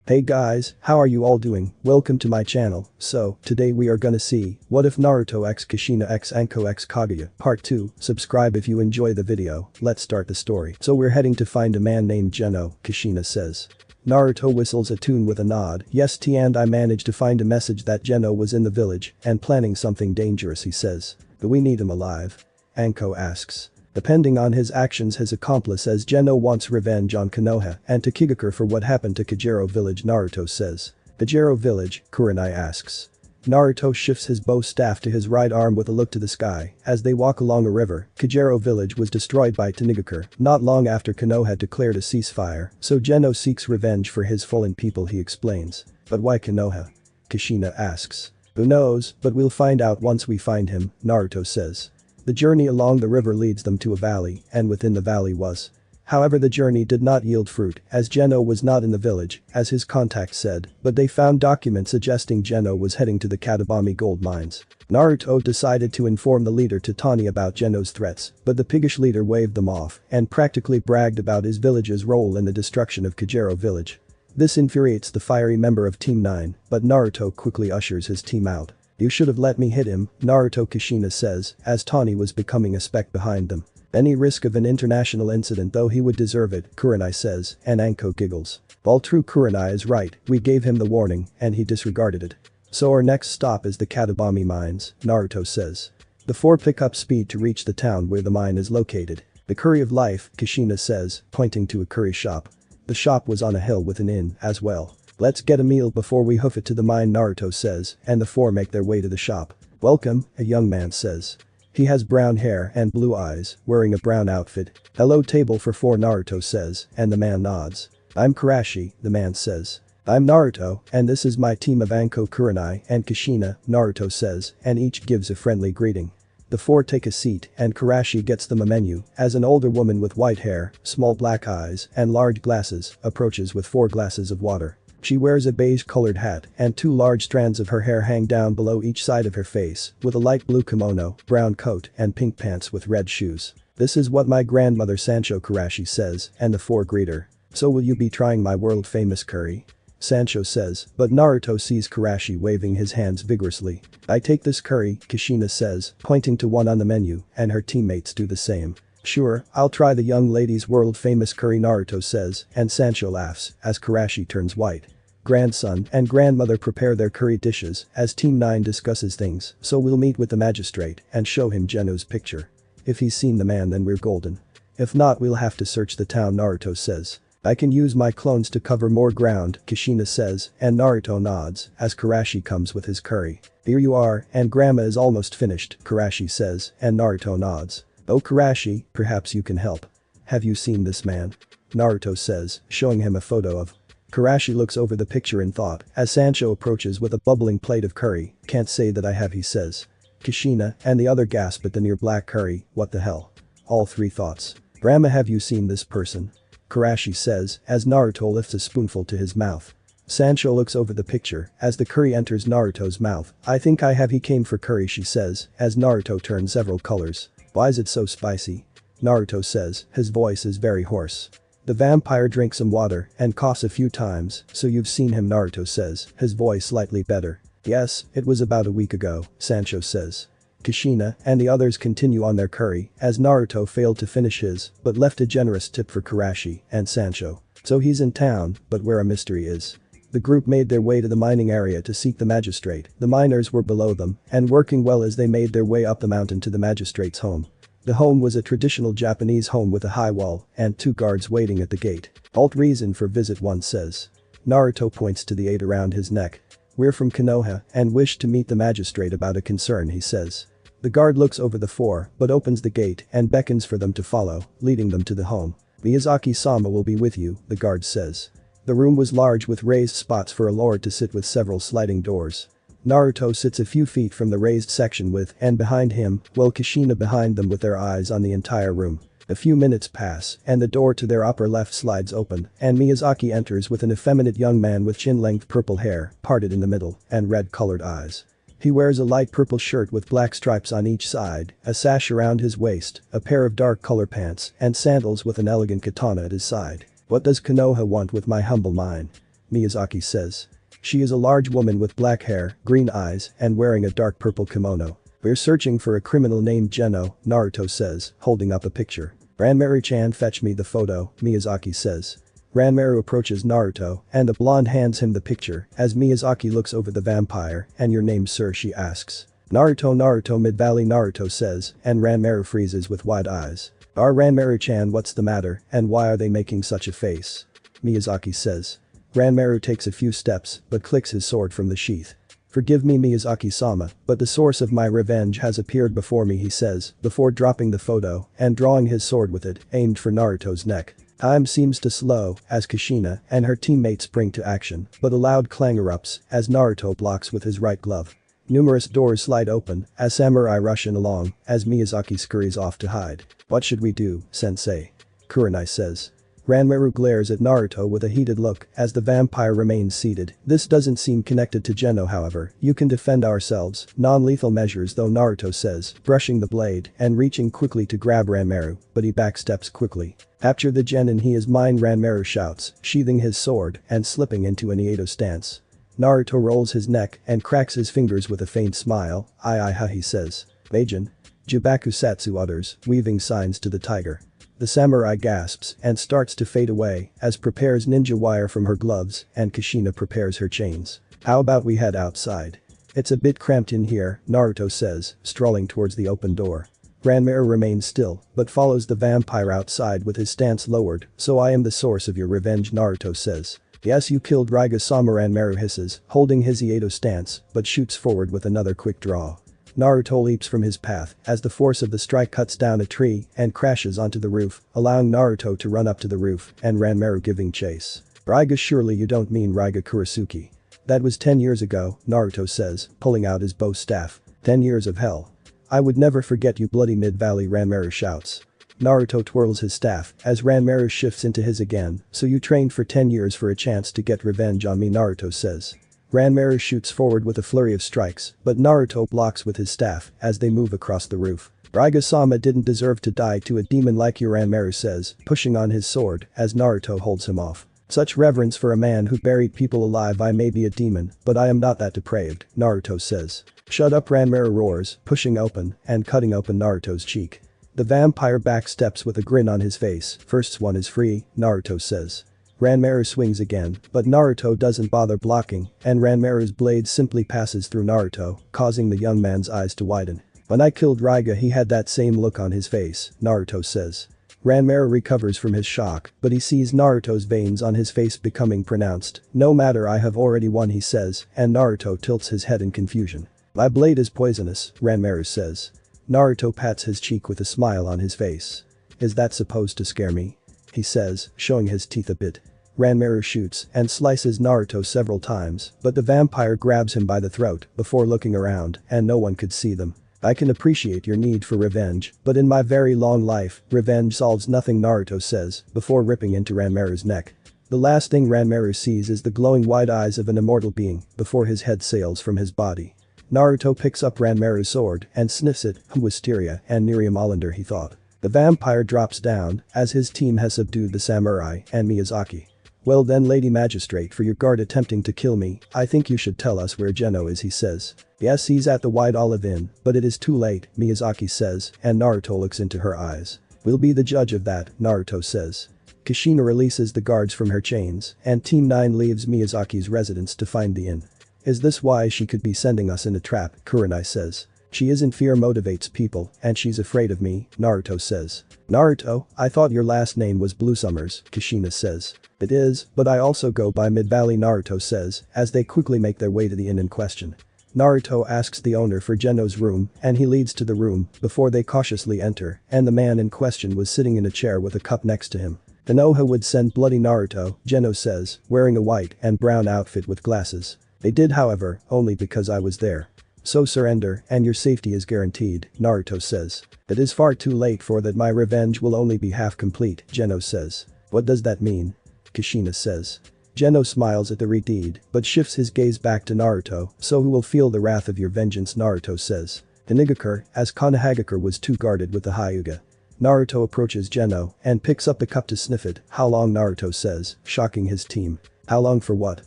Hey guys, how are you all doing? Welcome to my channel. So, today we are gonna see, what if Naruto x Kushina x Anko x Kaguya, part 2, subscribe if you enjoy the video, let's start the story. So we're heading to find a man named Jeno, Kushina says. Naruto whistles a tune with a nod. Yes and I managed to find a message that Jeno was in the village, and planning something dangerous he says. But we need him alive. Anko asks. Depending on his actions his accomplice says Jeno wants revenge on Konoha and to Kigakure for what happened to Kajero village Naruto says. Kajero village, Kurenai asks. Naruto shifts his bow staff to his right arm with a look to the sky. As they walk along a river, Kajero village was destroyed by Tanigakure not long after Konoha declared a ceasefire, so Jeno seeks revenge for his fallen people he explains. But why Konoha? Kushina asks. Who knows, but we'll find out once we find him, Naruto says. The journey along the river leads them to a valley, and within the valley was. However the journey did not yield fruit, as Jeno was not in the village, as his contact said, but they found documents suggesting Jeno was heading to the Katabami gold mines. Naruto decided to inform the leader Totani about Geno's threats, but the piggish leader waved them off, and practically bragged about his village's role in the destruction of Kajero village. This infuriates the fiery member of Team 9, but Naruto quickly ushers his team out. You should have let me hit him, Naruto Kushina says, as Tani was becoming a speck behind them. Any risk of an international incident though he would deserve it, Kurenai says, and Anko giggles. All true Kurenai is right, we gave him the warning, and he disregarded it. So our next stop is the Katabami mines, Naruto says. The four pick up speed to reach the town where the mine is located. The curry of life, Kushina says, pointing to a curry shop. The shop was on a hill with an inn, as well. Let's get a meal before we hoof it to the mine Naruto says, and the four make their way to the shop. Welcome, a young man says. He has brown hair and blue eyes, wearing a brown outfit. Hello table for four Naruto says, and the man nods. I'm Kurashi, the man says. I'm Naruto, and this is my team of Anko Kurenai and Kushina, Naruto says, and each gives a friendly greeting. The four take a seat and Kurashi gets them a menu as an older woman with white hair, small black eyes, and large glasses approaches with 4 glasses of water. She wears a beige-colored hat and 2 large strands of her hair hang down below each side of her face with a light blue kimono, brown coat and pink pants with red shoes. This is what my grandmother Sancho Kurashi says, and the 4 greet her. So will you be trying my world-famous curry? Sancho says, but Naruto sees Kurashi waving his hands vigorously. I take this curry, Kushina says, pointing to one on the menu, and her teammates do the same. Sure, I'll try the young lady's world-famous curry Naruto says, and Sancho laughs as Kurashi turns white. Grandson and grandmother prepare their curry dishes as Team 9 discusses things, so we'll meet with the magistrate and show him Geno's picture. If he's seen the man then we're golden. If not we'll have to search the town Naruto says. I can use my clones to cover more ground, Kushina says, and Naruto nods as Kurashi comes with his curry. Here you are, and grandma is almost finished, Kurashi says, and Naruto nods. Oh Kurashi, perhaps you can help. Have you seen this man? Naruto says, showing him a photo of. Kurashi looks over the picture in thought as Sancho approaches with a bubbling plate of curry. Can't say that I have he says. Kushina and the other gasp at the near black curry, what the hell? All 3 thoughts. Grandma have you seen this person? Kurashi says as Naruto lifts a spoonful to his mouth. Sancho looks over the picture as the curry enters Naruto's mouth. I think I have he came for curry she says as Naruto turns several colors. Why is it so spicy? Naruto says, his voice is very hoarse. The vampire drinks some water and coughs a few times, so you've seen him Naruto says, his voice slightly better. Yes, it was about a week ago, Sancho says. Kushina and the others continue on their curry as Naruto failed to finish his, but left a generous tip for Kurashi and Sancho. So he's in town, but where a mystery is. The group made their way to the mining area to seek the magistrate. The miners were below them and working well as they made their way up the mountain to the magistrate's home. The home was a traditional Japanese home with a high wall and 2 guards waiting at the gate. Alt reason for visit one says. Naruto points to the 8 around his neck. We're from Konoha and wish to meet the magistrate about a concern he says. The guard looks over the 4 but opens the gate and beckons for them to follow, leading them to the home. Miyazaki-sama will be with you, the guard says. The room was large with raised spots for a lord to sit with several sliding doors. Naruto sits a few feet from the raised section with and behind him, while Kushina behind them with their eyes on the entire room. A few minutes pass and the door to their upper left slides open and Miyazaki enters with an effeminate young man with chin-length purple hair, parted in the middle, and red-colored eyes. He wears a light purple shirt with black stripes on each side, a sash around his waist, a pair of dark color pants, and sandals with an elegant katana at his side. What does Konoha want with my humble mine? Miyazaki says. She is a large woman with black hair, green eyes, and wearing a dark purple kimono. We're searching for a criminal named Jeno, Naruto says, holding up a picture. Ranmaru-chan, fetch me the photo, Miyazaki says. Ranmaru approaches Naruto, and the blonde hands him the picture, as Miyazaki looks over the vampire. And your name, sir, she asks. Naruto Mid-Valley, Naruto says, and Ranmaru freezes with wide eyes. Ranmaru-chan, what's the matter, and why are they making such a face? Miyazaki says. Ranmaru takes a few steps, but clicks his sword from the sheath. Forgive me, Miyazaki-sama, but the source of my revenge has appeared before me, he says, before dropping the photo and drawing his sword with it, aimed for Naruto's neck. Time seems to slow as Kushina and her teammates spring to action, but a loud clang erupts as Naruto blocks with his right glove. Numerous doors slide open as samurai rush in along as Miyazaki scurries off to hide. What should we do, sensei? Kurenai says. Ranmaru glares at Naruto with a heated look as the vampire remains seated. This doesn't seem connected to Jeno, however. You can defend ourselves. Non-lethal measures though, Naruto says, brushing the blade and reaching quickly to grab Ranmaru, but he backsteps quickly. Capture the genin, he is mine, Ranmaru shouts, sheathing his sword and slipping into an Edo stance. Naruto rolls his neck and cracks his fingers with a faint smile. Ai ha, he says. Meijin. Jubaku Satsu utters, weaving signs to the tiger. The samurai gasps and starts to fade away as prepares ninja wire from her gloves and Kushina prepares her chains. How about we head outside? It's a bit cramped in here, Naruto says, strolling towards the open door. Ranmaru remains still, but follows the vampire outside with his stance lowered. So I am the source of your revenge, Naruto says. Yes, you killed Raiga-sama, Ranmaru hisses, holding his Edo stance, but shoots forward with another quick draw. Naruto leaps from his path as the force of the strike cuts down a tree and crashes onto the roof, allowing Naruto to run up to the roof and Ranmaru giving chase. Raiga, surely you don't mean Raiga Kurasuke. That was 10 years ago, Naruto says, pulling out his bow staff. 10 years of hell. I would never forget you, bloody Mid-Valley, Ranmaru shouts. Naruto twirls his staff as Ranmaru shifts into his again. So you trained for 10 years for a chance to get revenge on me, Naruto says. Ranmaru shoots forward with a flurry of strikes, but Naruto blocks with his staff as they move across the roof. Raiga-sama didn't deserve to die to a demon like you, Ranmaru says, pushing on his sword as Naruto holds him off. Such reverence for a man who buried people alive. I may be a demon, but I am not that depraved, Naruto says. Shut up, Ranmaru roars, pushing open and cutting open Naruto's cheek. The vampire backsteps with a grin on his face. First one is free, Naruto says. Ranmaru swings again, but Naruto doesn't bother blocking, and Ranmaru's blade simply passes through Naruto, causing the young man's eyes to widen. When I killed Raiga, he had that same look on his face, Naruto says. Ranmaru recovers from his shock, but he sees Naruto's veins on his face becoming pronounced. No matter, I have already won, he says, and Naruto tilts his head in confusion. My blade is poisonous, Ranmaru says. Naruto pats his cheek with a smile on his face. Is that supposed to scare me? He says, showing his teeth a bit. Ranmaru shoots and slices Naruto several times, but the vampire grabs him by the throat before looking around and no one could see them. I can appreciate your need for revenge, but in my very long life, revenge solves nothing, Naruto says, before ripping into Ranmaru's neck. The last thing Ranmaru sees is the glowing wide eyes of an immortal being before his head sails from his body. Naruto picks up Ranmaru's sword and sniffs it. Wisteria and Miriam Allender, he thought. The vampire drops down as his team has subdued the samurai and Miyazaki. Well then, Lady Magistrate, for your guard attempting to kill me, I think you should tell us where Jeno is, he says. Yes, he's at the White Olive Inn, but it is too late, Miyazaki says, and Naruto looks into her eyes. We'll be the judge of that, Naruto says. Kushina releases the guards from her chains, and Team 9 leaves Miyazaki's residence to find the inn. Is this why she could be sending us in a trap, Kurenai says. She isn't, fear motivates people, and she's afraid of me, Naruto says. Naruto, I thought your last name was Bluesummers, Kushina says. It is, but I also go by Mid-Valley, Naruto says, as they quickly make their way to the inn in question. Naruto asks the owner for Jeno's room, and he leads to the room before they cautiously enter, and the man in question was sitting in a chair with a cup next to him. Konoha would send bloody Naruto, Jeno says, wearing a white and brown outfit with glasses. They did, however, only because I was there. So surrender, and your safety is guaranteed, Naruto says. It is far too late for that, my revenge will only be half complete, Jeno says. What does that mean? Kushina says. Jeno smiles at the deed, but shifts his gaze back to Naruto, so who will feel the wrath of your vengeance, Naruto says. Inigakure, as Konohagakure was too guarded with the Hyuga. Naruto approaches Jeno and picks up the cup to sniff it. How long, Naruto says, shocking his team. How long for what?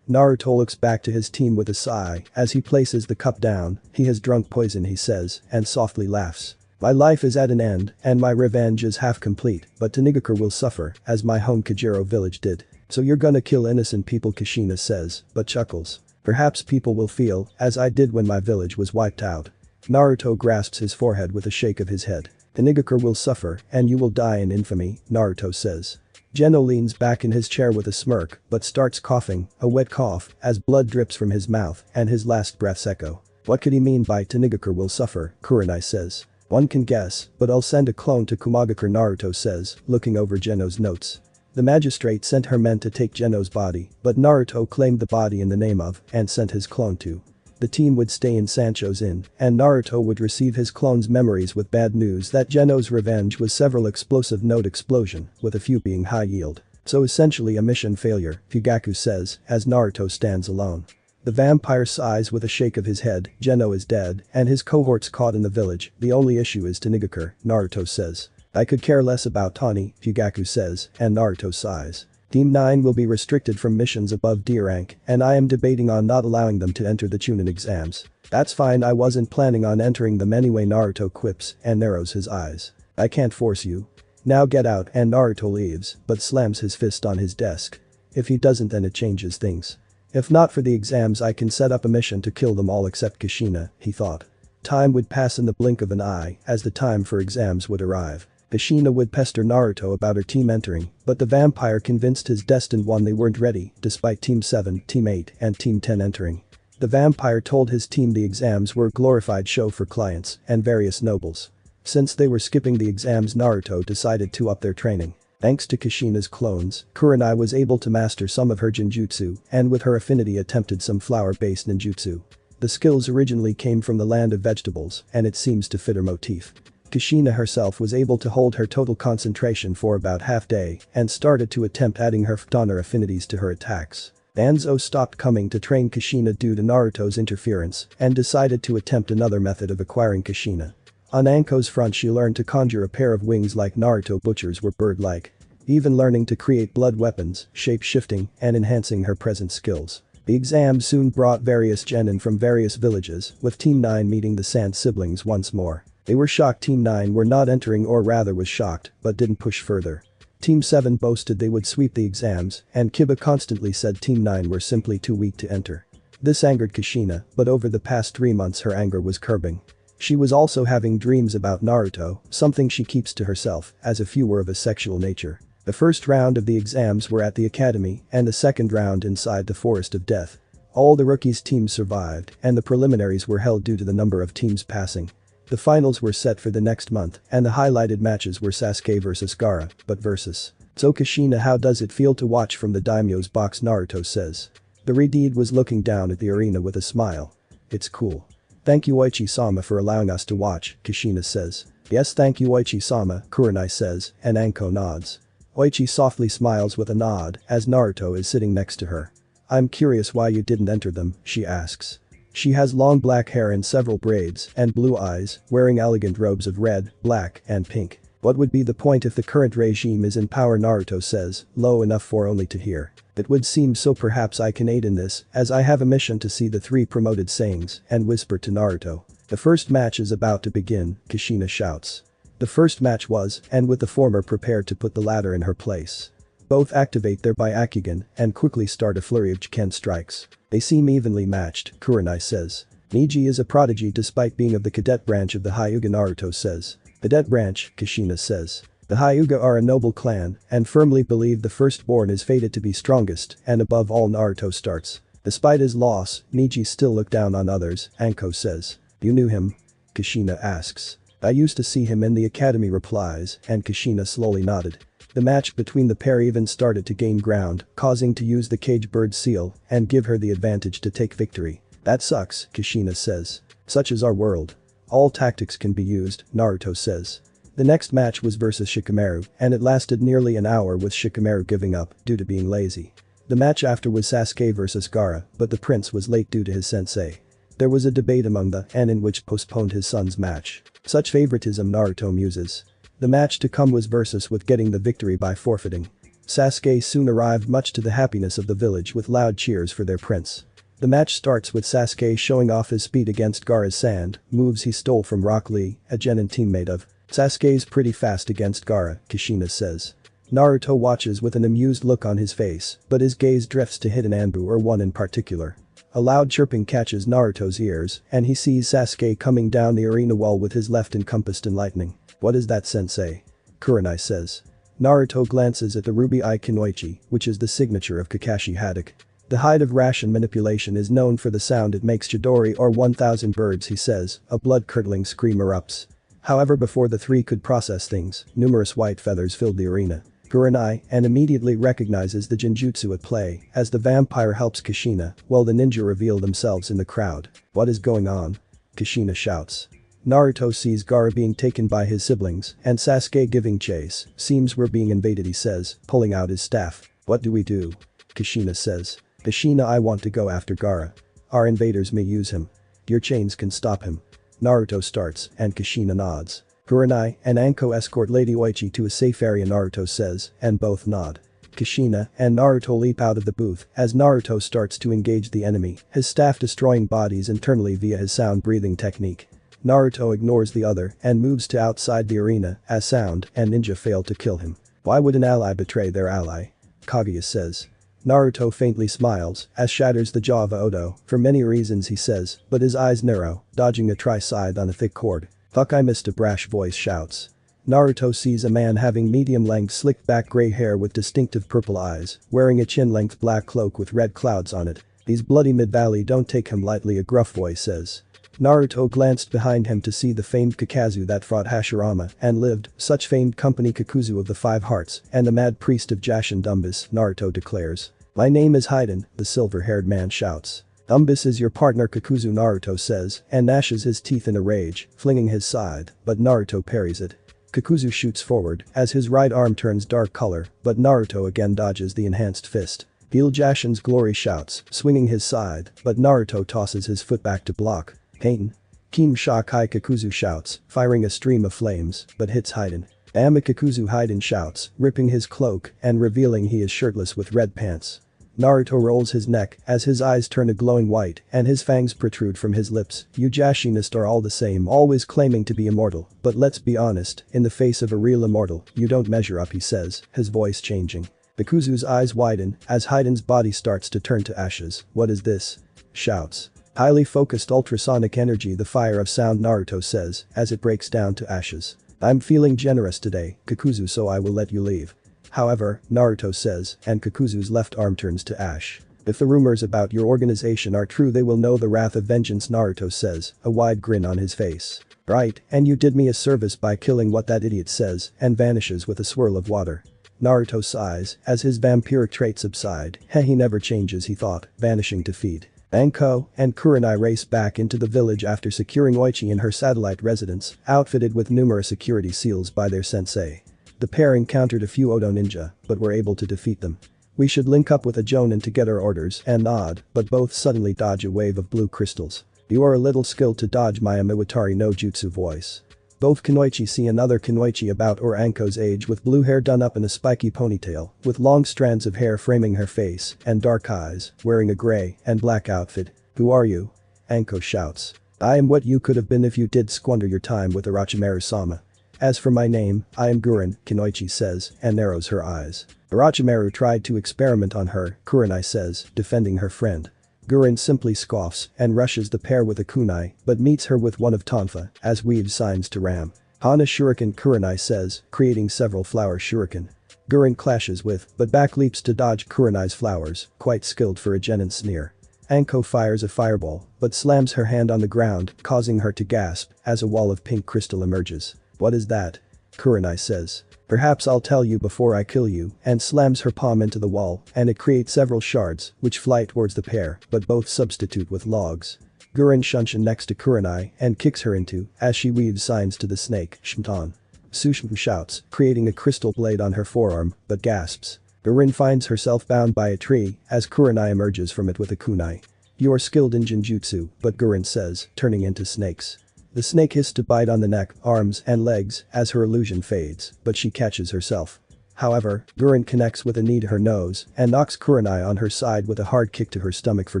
Naruto looks back to his team with a sigh as he places the cup down. He has drunk poison, he says, and softly laughs. My life is at an end, and my revenge is half complete, but Tanigakure will suffer, as my home Kajiro village did. So you're gonna kill innocent people, Kushina says, but chuckles. Perhaps people will feel, as I did when my village was wiped out. Naruto grasps his forehead with a shake of his head. Tanigakure will suffer, and you will die in infamy, Naruto says. Jeno leans back in his chair with a smirk, but starts coughing, a wet cough, as blood drips from his mouth, and his last breaths echo. What could he mean by Tanigakure will suffer, Kurenai says. One can guess, but I'll send a clone to Kumagakure, Naruto says, looking over Geno's notes. The magistrate sent her men to take Geno's body, but Naruto claimed the body in the name of, and sent his clone to. The team would stay in Sancho's inn, and Naruto would receive his clone's memories with bad news that Geno's revenge was several explosive note explosion, with a few being high yield. So essentially a mission failure, Fugaku says, as Naruto stands alone. The vampire sighs with a shake of his head. Jeno is dead, and his cohorts caught in the village. The only issue is Tanigakure, Naruto says. I could care less about Tani, Fugaku says, and Naruto sighs. Team 9 will be restricted from missions above D rank, and I am debating on not allowing them to enter the Chunin exams. That's fine, I wasn't planning on entering them anyway, Naruto quips and narrows his eyes. I can't force you. Now get out, and Naruto leaves, but slams his fist on his desk. If he doesn't, then it changes things. If not for the exams, I can set up a mission to kill them all except Kushina, he thought. Time would pass in the blink of an eye as the time for exams would arrive. Kushina would pester Naruto about her team entering, but the vampire convinced his destined one they weren't ready, despite Team 7, Team 8, and Team 10 entering. The vampire told his team the exams were a glorified show for clients and various nobles. Since they were skipping the exams, Naruto decided to up their training. Thanks to Kushina's clones, Kurenai was able to master some of her genjutsu, and with her affinity attempted some flower-based ninjutsu. The skills originally came from the land of vegetables, and it seems to fit her motif. Kushina herself was able to hold her total concentration for about half day and started to attempt adding her Ftana affinities to her attacks. Danzo stopped coming to train Kushina due to Naruto's interference and decided to attempt another method of acquiring Kushina. On Anko's front, she learned to conjure a pair of wings like Naruto butchers were bird-like. Even learning to create blood weapons, shape-shifting, and enhancing her present skills. The exam soon brought various genin from various villages, with Team 9 meeting the Sand siblings once more. They were shocked Team 9 were not entering, or rather was shocked, but didn't push further. Team 7 boasted they would sweep the exams, and Kiba constantly said Team 9 were simply too weak to enter. This angered Kushina, but over the past 3 months her anger was curbing. She was also having dreams about Naruto, something she keeps to herself, as a few were of a sexual nature. The first round of the exams were at the academy, and the second round inside the Forest of Death. All the rookies' teams survived, and the preliminaries were held due to the number of teams passing. The finals were set for the next month, and the highlighted matches were Sasuke vs Gaara, but versus. So Kushina, how does it feel to watch from the daimyo's box, Naruto says. The Redeed was looking down at the arena with a smile. It's cool. Thank you Oichi-sama for allowing us to watch, Kushina says. Yes, thank you Oichi-sama, Kurenai says, and Anko nods. Oichi softly smiles with a nod as Naruto is sitting next to her. I'm curious why you didn't enter them, she asks. She has long black hair in several braids and blue eyes, wearing elegant robes of red, black, and pink. What would be the point if the current regime is in power, Naruto says, low enough for only to hear. It would seem so. Perhaps I can aid in this, as I have a mission to see the 3 promoted Saiyans, and whisper to Naruto. The first match is about to begin, Kushina shouts. The first match was, and with the former prepared to put the latter in her place. Both activate their Byakugan and quickly start a flurry of Jiken strikes. They seem evenly matched, Kurenai says. Niji is a prodigy despite being of the cadet branch of the Hyuga, Naruto says. Cadet branch, Kushina says. The Hyuga are a noble clan and firmly believe the firstborn is fated to be strongest, and above all Naruto starts. Despite his loss, Niji still looked down on others, Anko says. You knew him? Kushina asks. I used to see him in the academy, replies, and Kushina slowly nodded. The match between the pair even started to gain ground, causing to use the cage bird seal and give her the advantage to take victory. That sucks, Kushina says. Such is our world. All tactics can be used, Naruto says. The next match was versus Shikamaru, and it lasted nearly an hour with Shikamaru giving up due to being lazy. The match after was Sasuke vs Gaara, but the prince was late due to his sensei. There was a debate among the in which postponed his son's match. Such favoritism, Naruto muses. The match to come was versus with getting the victory by forfeiting. Sasuke soon arrived, much to the happiness of the village, with loud cheers for their prince. The match starts with Sasuke showing off his speed against Gaara's sand, moves he stole from Rock Lee, a Genin teammate of. Sasuke's pretty fast against Gaara, Kushina says. Naruto watches with an amused look on his face, but his gaze drifts to hidden Anbu, or one in particular. A loud chirping catches Naruto's ears, and he sees Sasuke coming down the arena wall with his left encompassed in lightning. "What is that, sensei?" Kurenai says. Naruto glances at the ruby eye kunoichi, which is the signature of Kakashi Haddock. The height of ration manipulation is known for the sound it makes. Chidori or 1000 birds, he says, a blood-curdling scream erupts. However, before the three could process things, numerous white feathers filled the arena. Kurenai and immediately recognizes the genjutsu at play as the vampire helps Kushina while the ninja reveal themselves in the crowd. "What is going on?" Kushina shouts. Naruto sees Gaara being taken by his siblings and Sasuke giving chase. "Seems we're being invaded," he says, pulling out his staff. "What do we do?" Kushina says. "Kushina, I want to go after Gaara. Our invaders may use him. Your chains can stop him." Naruto starts and Kushina nods. Kurenai and Anko escort Lady Oichi to a safe area, Naruto says, and both nod. Kushina and Naruto leap out of the booth as Naruto starts to engage the enemy, his staff destroying bodies internally via his sound breathing technique. Naruto ignores the other and moves to outside the arena as sound and ninja fail to kill him. "Why would an ally betray their ally?" Kaguya says. Naruto faintly smiles as shatters the jaw of Odo, "For many reasons," he says, but his eyes narrow, dodging a tri-scythe on a thick cord. "Fuck, I missed," a brash voice shouts. Naruto sees a man having medium-length slicked back grey hair with distinctive purple eyes, wearing a chin-length black cloak with red clouds on it. "These bloody Mid-Valley don't take him lightly," a gruff voice says. Naruto glanced behind him to see the famed Kakazu that fought Hashirama and lived, such famed company Kakuzu of the Five Hearts and the Mad Priest of Jashin Dumbus, Naruto declares. "My name is Haiden," the silver-haired man shouts. "Dumbus is your partner," Kakuzu, Naruto says, and gnashes his teeth in a rage, flinging his scythe, but Naruto parries it. Kakuzu shoots forward as his right arm turns dark color, but Naruto again dodges the enhanced fist. "Feel Jashin's glory," shouts, swinging his scythe, but Naruto tosses his foot back to block. "Haiden." "Keem Shakai," Kakuzu shouts, firing a stream of flames, but hits Haiden. "Amma," Kakuzu, Haiden shouts, ripping his cloak and revealing he is shirtless with red pants. Naruto rolls his neck as his eyes turn a glowing white and his fangs protrude from his lips. "You Jashinists are all the same, always claiming to be immortal, but let's be honest, in the face of a real immortal, you don't measure up," he says, his voice changing. Kakuzu's eyes widen as Haiden's body starts to turn to ashes. "What is this?" shouts. "Highly focused ultrasonic energy, the fire of sound," Naruto says as it breaks down to ashes. "I'm feeling generous today, Kakuzu, so I will let you leave." "However," Naruto says, and Kakuzu's left arm turns to ash. "If the rumors about your organization are true, they will know the wrath of vengeance," Naruto says, a wide grin on his face. "Right, and you did me a service by killing what that idiot says," and vanishes with a swirl of water. Naruto sighs as his vampiric traits subside. He never changes, he thought, vanishing to feed. Anko and Kurenai race back into the village after securing Oichi in her satellite residence, outfitted with numerous security seals by their sensei. The pair encountered a few Odo ninja, but were able to defeat them. "We should link up with a Jonin to get our orders," and nod, but both suddenly dodge a wave of blue crystals. "You are a little skilled to dodge my Amiwatari no Jutsu," voice. Both kunoichi see another kunoichi about or Anko's age with blue hair done up in a spiky ponytail, with long strands of hair framing her face, and dark eyes, wearing a grey and black outfit. "Who are you?" Anko shouts. "I am what you could have been if you did squander your time with Orochimaru-sama. As for my name, I am Guren," Kunoichi says, and narrows her eyes. "Orochimaru tried to experiment on her," Kurenai says, defending her friend. Guren simply scoffs and rushes the pair with a kunai, but meets her with one of Tonfa, as weaves signs to ram. "Hana shuriken," Kurenai says, creating several flower shuriken. Guren clashes with, but back leaps to dodge Kurenai's flowers, quite skilled for a genin sneer. Anko fires a fireball, but slams her hand on the ground, causing her to gasp as a wall of pink crystal emerges. "What is that?" Kurenai says. "Perhaps I'll tell you before I kill you," and slams her palm into the wall, and it creates several shards, which fly towards the pair, but both substitute with logs. Guren shunshin next to Kurenai and kicks her into, as she weaves signs to the snake, Shmton. Sushim shouts, creating a crystal blade on her forearm, but gasps. Guren finds herself bound by a tree, as Kurenai emerges from it with a kunai. "You are skilled in genjutsu," but Guren says, turning into snakes. The snake hisses to bite on the neck, arms, and legs as her illusion fades, but she catches herself. However, Gurren connects with a knee to her nose and knocks Kurenai on her side with a hard kick to her stomach for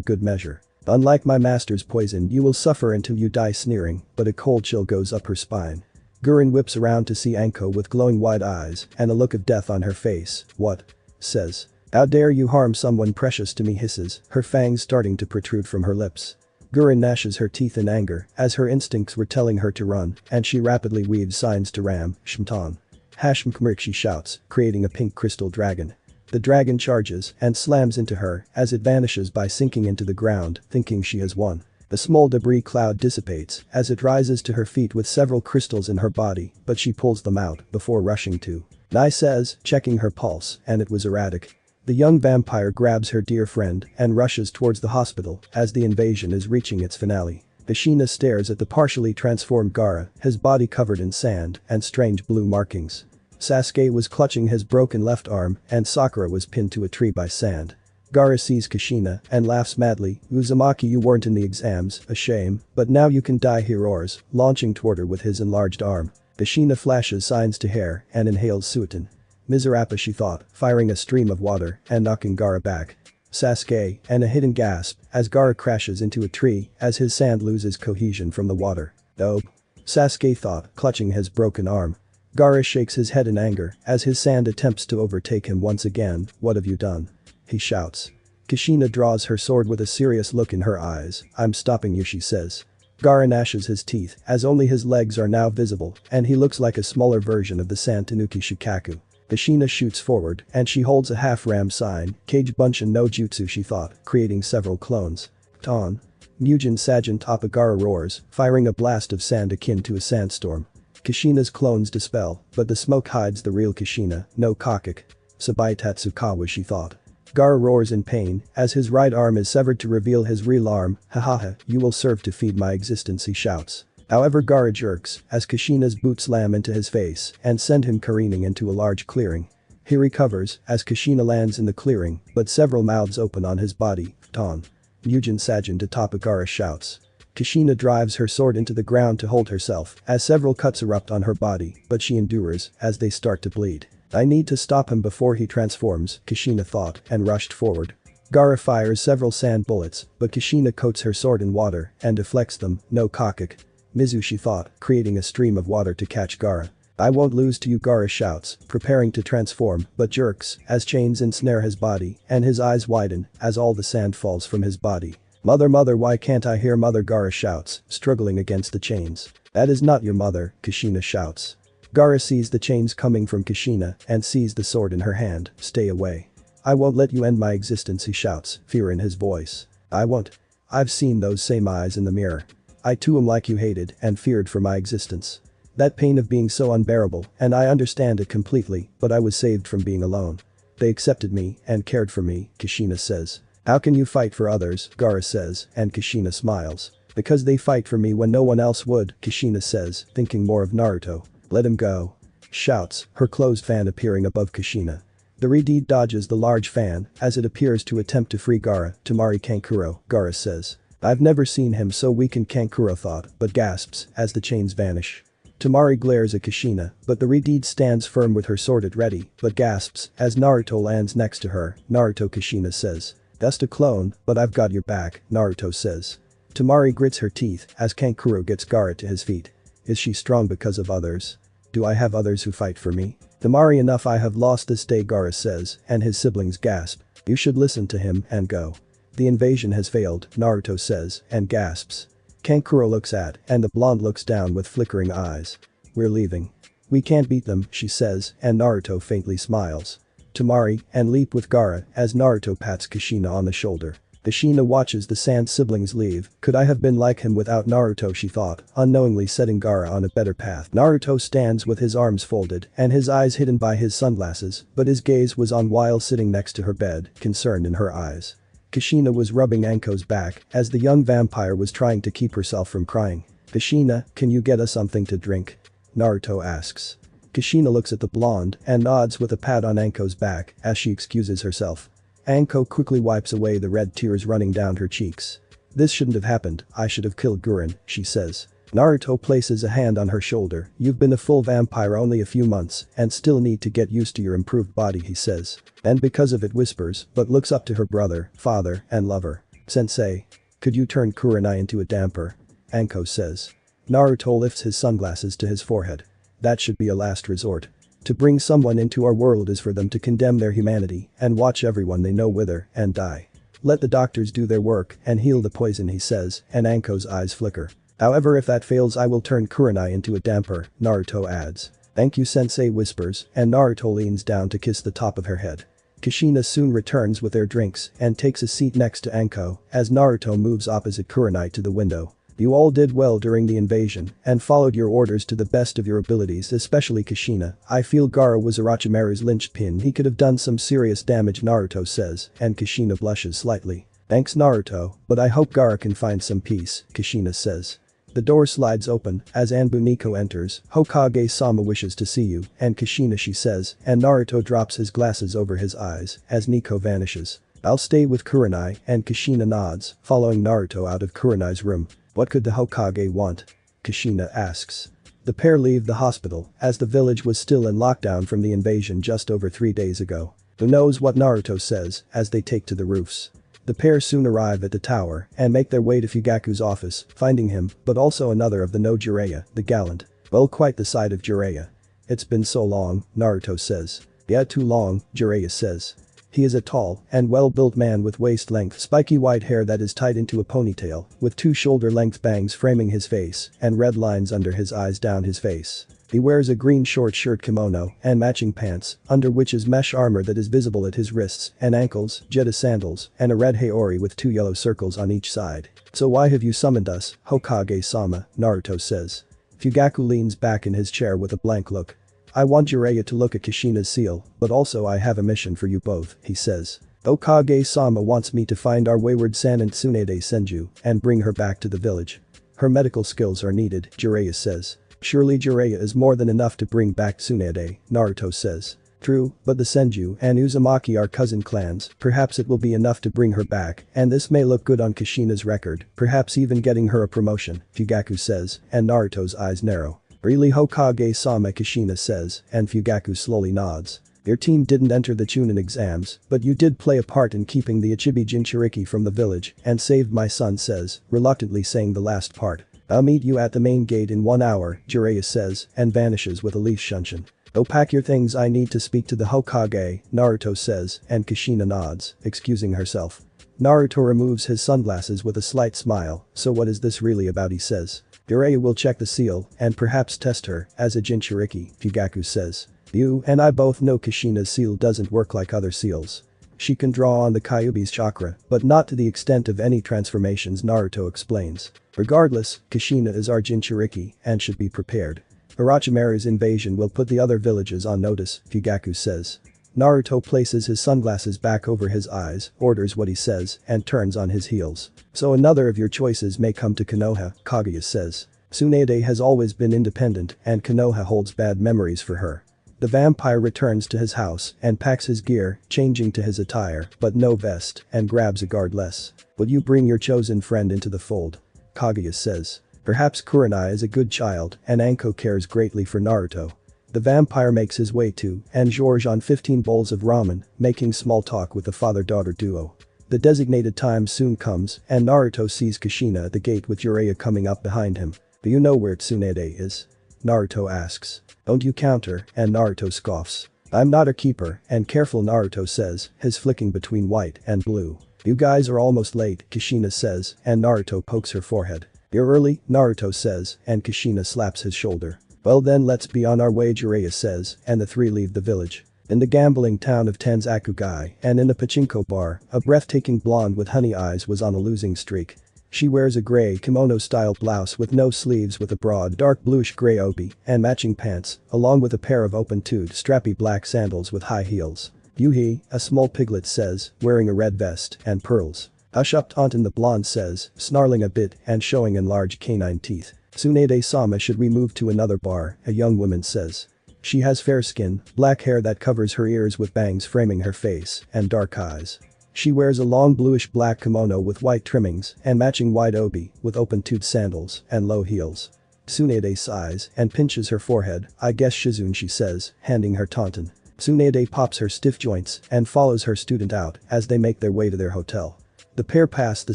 good measure. Unlike my master's poison, you will suffer until you die, sneering, but a cold chill goes up her spine. Gurren whips around to see Anko with glowing wide eyes and a look of death on her face. What? Says. How dare you harm someone precious to me, hisses, her fangs starting to protrude from her lips. Gurren gnashes her teeth in anger as her instincts were telling her to run, and she rapidly weaves signs to ram, Shmton. Hashmkmrik, she shouts, creating a pink crystal dragon. The dragon charges and slams into her as it vanishes by sinking into the ground, thinking she has won. The small debris cloud dissipates as it rises to her feet with several crystals in her body, but she pulls them out before rushing to. Nai says, checking her pulse, and it was erratic. The young vampire grabs her dear friend and rushes towards the hospital as the invasion is reaching its finale. Kushina stares at the partially transformed Gaara, his body covered in sand and strange blue markings. Sasuke was clutching his broken left arm and Sakura was pinned to a tree by sand. Gaara sees Kushina and laughs madly. Uzumaki, you weren't in the exams, a shame, but now you can die, he roars, launching toward her with his enlarged arm. Kushina flashes signs to hair and inhales Suiton. Miserapa, she thought, firing a stream of water and knocking Gaara back. Sasuke, and a hidden gasp as Gaara crashes into a tree as his sand loses cohesion from the water. Dope. Sasuke thought, clutching his broken arm. Gaara shakes his head in anger as his sand attempts to overtake him once again. What have you done? He shouts. Kushina draws her sword with a serious look in her eyes. I'm stopping you, she says. Gaara gnashes his teeth as only his legs are now visible and he looks like a smaller version of the San Tanuki Shikaku. Kushina shoots forward and she holds a half-ram sign, Kage Bunshin no Jutsu, she thought, creating several clones. Ton. Mugen Sajin Toppa, Gaara roars, firing a blast of sand akin to a sandstorm. Kushina's clones dispel, but the smoke hides the real Kushina, no Kakak. Sabai Tatsukawa, she thought. Gaara roars in pain as his right arm is severed to reveal his real arm. Hahaha, you will serve to feed my existence, he shouts. However, Gaara jerks as Kushina's boots slam into his face and send him careening into a large clearing. He recovers as Kushina lands in the clearing, but several mouths open on his body. Ton. Mugen Sajin to Toppa, Gaara shouts. Kushina drives her sword into the ground to hold herself as several cuts erupt on her body, but she endures as they start to bleed. I need to stop him before he transforms, Kushina thought and rushed forward. Gaara fires several sand bullets, but Kushina coats her sword in water and deflects them, no Kakak. Mizu, she thought, creating a stream of water to catch Gaara. I won't lose to you, Gaara shouts, preparing to transform, but jerks as chains ensnare his body and his eyes widen as all the sand falls from his body. Mother, why can't I hear mother, Gaara shouts, struggling against the chains. That is not your mother, Kushina shouts. Gaara sees the chains coming from Kushina and sees the sword in her hand. Stay away. I won't let you end my existence, he shouts, fear in his voice. I won't. I've seen those same eyes in the mirror. I too am like you, hated and feared for my existence. That pain of being so unbearable, and I understand it completely, but I was saved from being alone. They accepted me and cared for me, Kushina says. How can you fight for others, Gaara says, and Kushina smiles. Because they fight for me when no one else would, Kushina says, thinking more of Naruto. Let him go. Shouts, her closed fan appearing above Kushina. The Redeed dodges the large fan as it appears to attempt to free Gaara. Tamari Kankuro, Gaara says. I've never seen him so weakened, Kankuro thought, but gasps as the chains vanish. Tamari glares at Kushina, but the Redeed stands firm with her sword at ready, but gasps as Naruto lands next to her. Naruto, Kushina says. Just a clone, but I've got your back, Naruto says. Tamari grits her teeth as Kankuro gets Gaara to his feet. Is she strong because of others? Do I have others who fight for me? Tamari, enough, I have lost this day, Gaara says, and his siblings gasp. You should listen to him and go. The invasion has failed, Naruto says, and gasps. Kankuro looks at, and the blonde looks down with flickering eyes. We're leaving. We can't beat them, she says, and Naruto faintly smiles. Tamari and leap with Gaara as Naruto pats Kushina on the shoulder. Kushina watches the Sand siblings leave. Could I have been like him without Naruto, she thought, unknowingly setting Gaara on a better path. Naruto stands with his arms folded and his eyes hidden by his sunglasses, but his gaze was on while sitting next to her bed, concern in her eyes. Kushina was rubbing Anko's back as the young vampire was trying to keep herself from crying. Kushina, can you get us something to drink? Naruto asks. Kushina looks at the blonde and nods with a pat on Anko's back as she excuses herself. Anko quickly wipes away the red tears running down her cheeks. This shouldn't have happened, I should have killed Gurren, she says. Naruto places a hand on her shoulder. You've been a full vampire only a few months and still need to get used to your improved body, he says. And because of it whispers, but looks up to her brother, father, and lover. Sensei. Could you turn Kurenai into a damper? Anko says. Naruto lifts his sunglasses to his forehead. That should be a last resort. To bring someone into our world is for them to condemn their humanity and watch everyone they know wither and die. Let the doctors do their work and heal the poison, he says, and Anko's eyes flicker. However, if that fails, I will turn Kurenai into a damper, Naruto adds. Thank you, Sensei, whispers, and Naruto leans down to kiss the top of her head. Kushina soon returns with their drinks and takes a seat next to Anko as Naruto moves opposite Kurenai to the window. You all did well during the invasion and followed your orders to the best of your abilities, especially Kushina. I feel Gaara was Orochimaru's linchpin. He could have done some serious damage, Naruto says, and Kushina blushes slightly. Thanks, Naruto, but I hope Gaara can find some peace, Kushina says. The door slides open as Anbu Nico enters. Hokage-sama wishes to see you, and Kushina, she says, and Naruto drops his glasses over his eyes as Nico vanishes. I'll stay with Kurenai, and Kushina nods, following Naruto out of Kurenai's room. What could the Hokage want? Kushina asks. The pair leave the hospital as the village was still in lockdown from the invasion just over 3 days ago. Who knows what Naruto says as they take to the roofs. The pair soon arrive at the tower and make their way to Fugaku's office, finding him, but also another of the no Jiraiya, the gallant. Well, quite the sight of Jiraiya. It's been so long, Naruto says. Yeah, too long, Jiraiya says. He is a tall and well-built man with waist-length spiky white hair that is tied into a ponytail, with 2 shoulder-length bangs framing his face and red lines under his eyes down his face. He wears a green short shirt kimono and matching pants, under which is mesh armor that is visible at his wrists and ankles, Jetta sandals, and a red haori with 2 yellow circles on each side. So why have you summoned us, Hokage-sama? Naruto says. Fugaku leans back in his chair with a blank look. I want Jiraiya to look at Kushina's seal, but also I have a mission for you both, he says. Hokage-sama wants me to find our wayward san and Tsunade Senju and bring her back to the village. Her medical skills are needed, Jiraiya says. Surely Jiraiya is more than enough to bring back Tsunade, Naruto says. True, but the Senju and Uzumaki are cousin clans, perhaps it will be enough to bring her back, and this may look good on Kushina's record, perhaps even getting her a promotion, Fugaku says, and Naruto's eyes narrow. Really, Hokage-sama, Kushina says, and Fugaku slowly nods. Your team didn't enter the Chunin exams, but you did play a part in keeping the Ichibi Jinchuriki from the village and saved my son, says, reluctantly saying the last part. I'll meet you at the main gate in 1 hour, Jiraiya says, and vanishes with a leaf shunshin. Go pack your things, I need to speak to the Hokage, Naruto says, and Kushina nods, excusing herself. Naruto removes his sunglasses with a slight smile. So what is this really about, he says. Jiraiya will check the seal and perhaps test her as a Jinchuriki, Fugaku says. You and I both know Kushina's seal doesn't work like other seals. She can draw on the Kyuubi's chakra, but not to the extent of any transformations, Naruto explains. Regardless, Kushina is our Jinchuriki and should be prepared. Orochimaru's invasion will put the other villages on notice, Fugaku says. Naruto places his sunglasses back over his eyes, orders what he says, and turns on his heels. So another of your choices may come to Konoha, Kaguya says. Tsunade has always been independent and Konoha holds bad memories for her. The vampire returns to his house and packs his gear, changing to his attire, but no vest, and grabs a guard less. Will you bring your chosen friend into the fold? Kaguya says. Perhaps Kurenai is a good child and Anko cares greatly for Naruto. The vampire makes his way to and George on 15 bowls of ramen, making small talk with the father-daughter duo. The designated time soon comes and Naruto sees Kushina at the gate with Jiraiya coming up behind him. Do you know where Tsunade is? Naruto asks. Don't you counter, and Naruto scoffs. I'm not a keeper, and careful, Naruto says, his flicking between white and blue. You guys are almost late, Kushina says, and Naruto pokes her forehead. You're early, Naruto says, and Kushina slaps his shoulder. Well then let's be on our way, Jiraiya says, and the three leave the village. In the gambling town of Tenzakugai and in a pachinko bar, a breathtaking blonde with honey eyes was on a losing streak. She wears a gray kimono-style blouse with no sleeves with a broad dark bluish-gray obi and matching pants, along with a pair of open-toed strappy black sandals with high heels. Yuhi, a small piglet says, wearing a red vest and pearls. Hush up, Taunton, the blonde says, snarling a bit and showing enlarged canine teeth. Tsunade-sama, should we move to another bar, a young woman says. She has fair skin, black hair that covers her ears with bangs framing her face, and dark eyes. She wears a long bluish-black kimono with white trimmings and matching white obi with open-toed sandals and low heels. Tsunade sighs and pinches her forehead. I guess Shizune, she says, handing her tauntaun. Tsunade pops her stiff joints and follows her student out as they make their way to their hotel. The pair pass the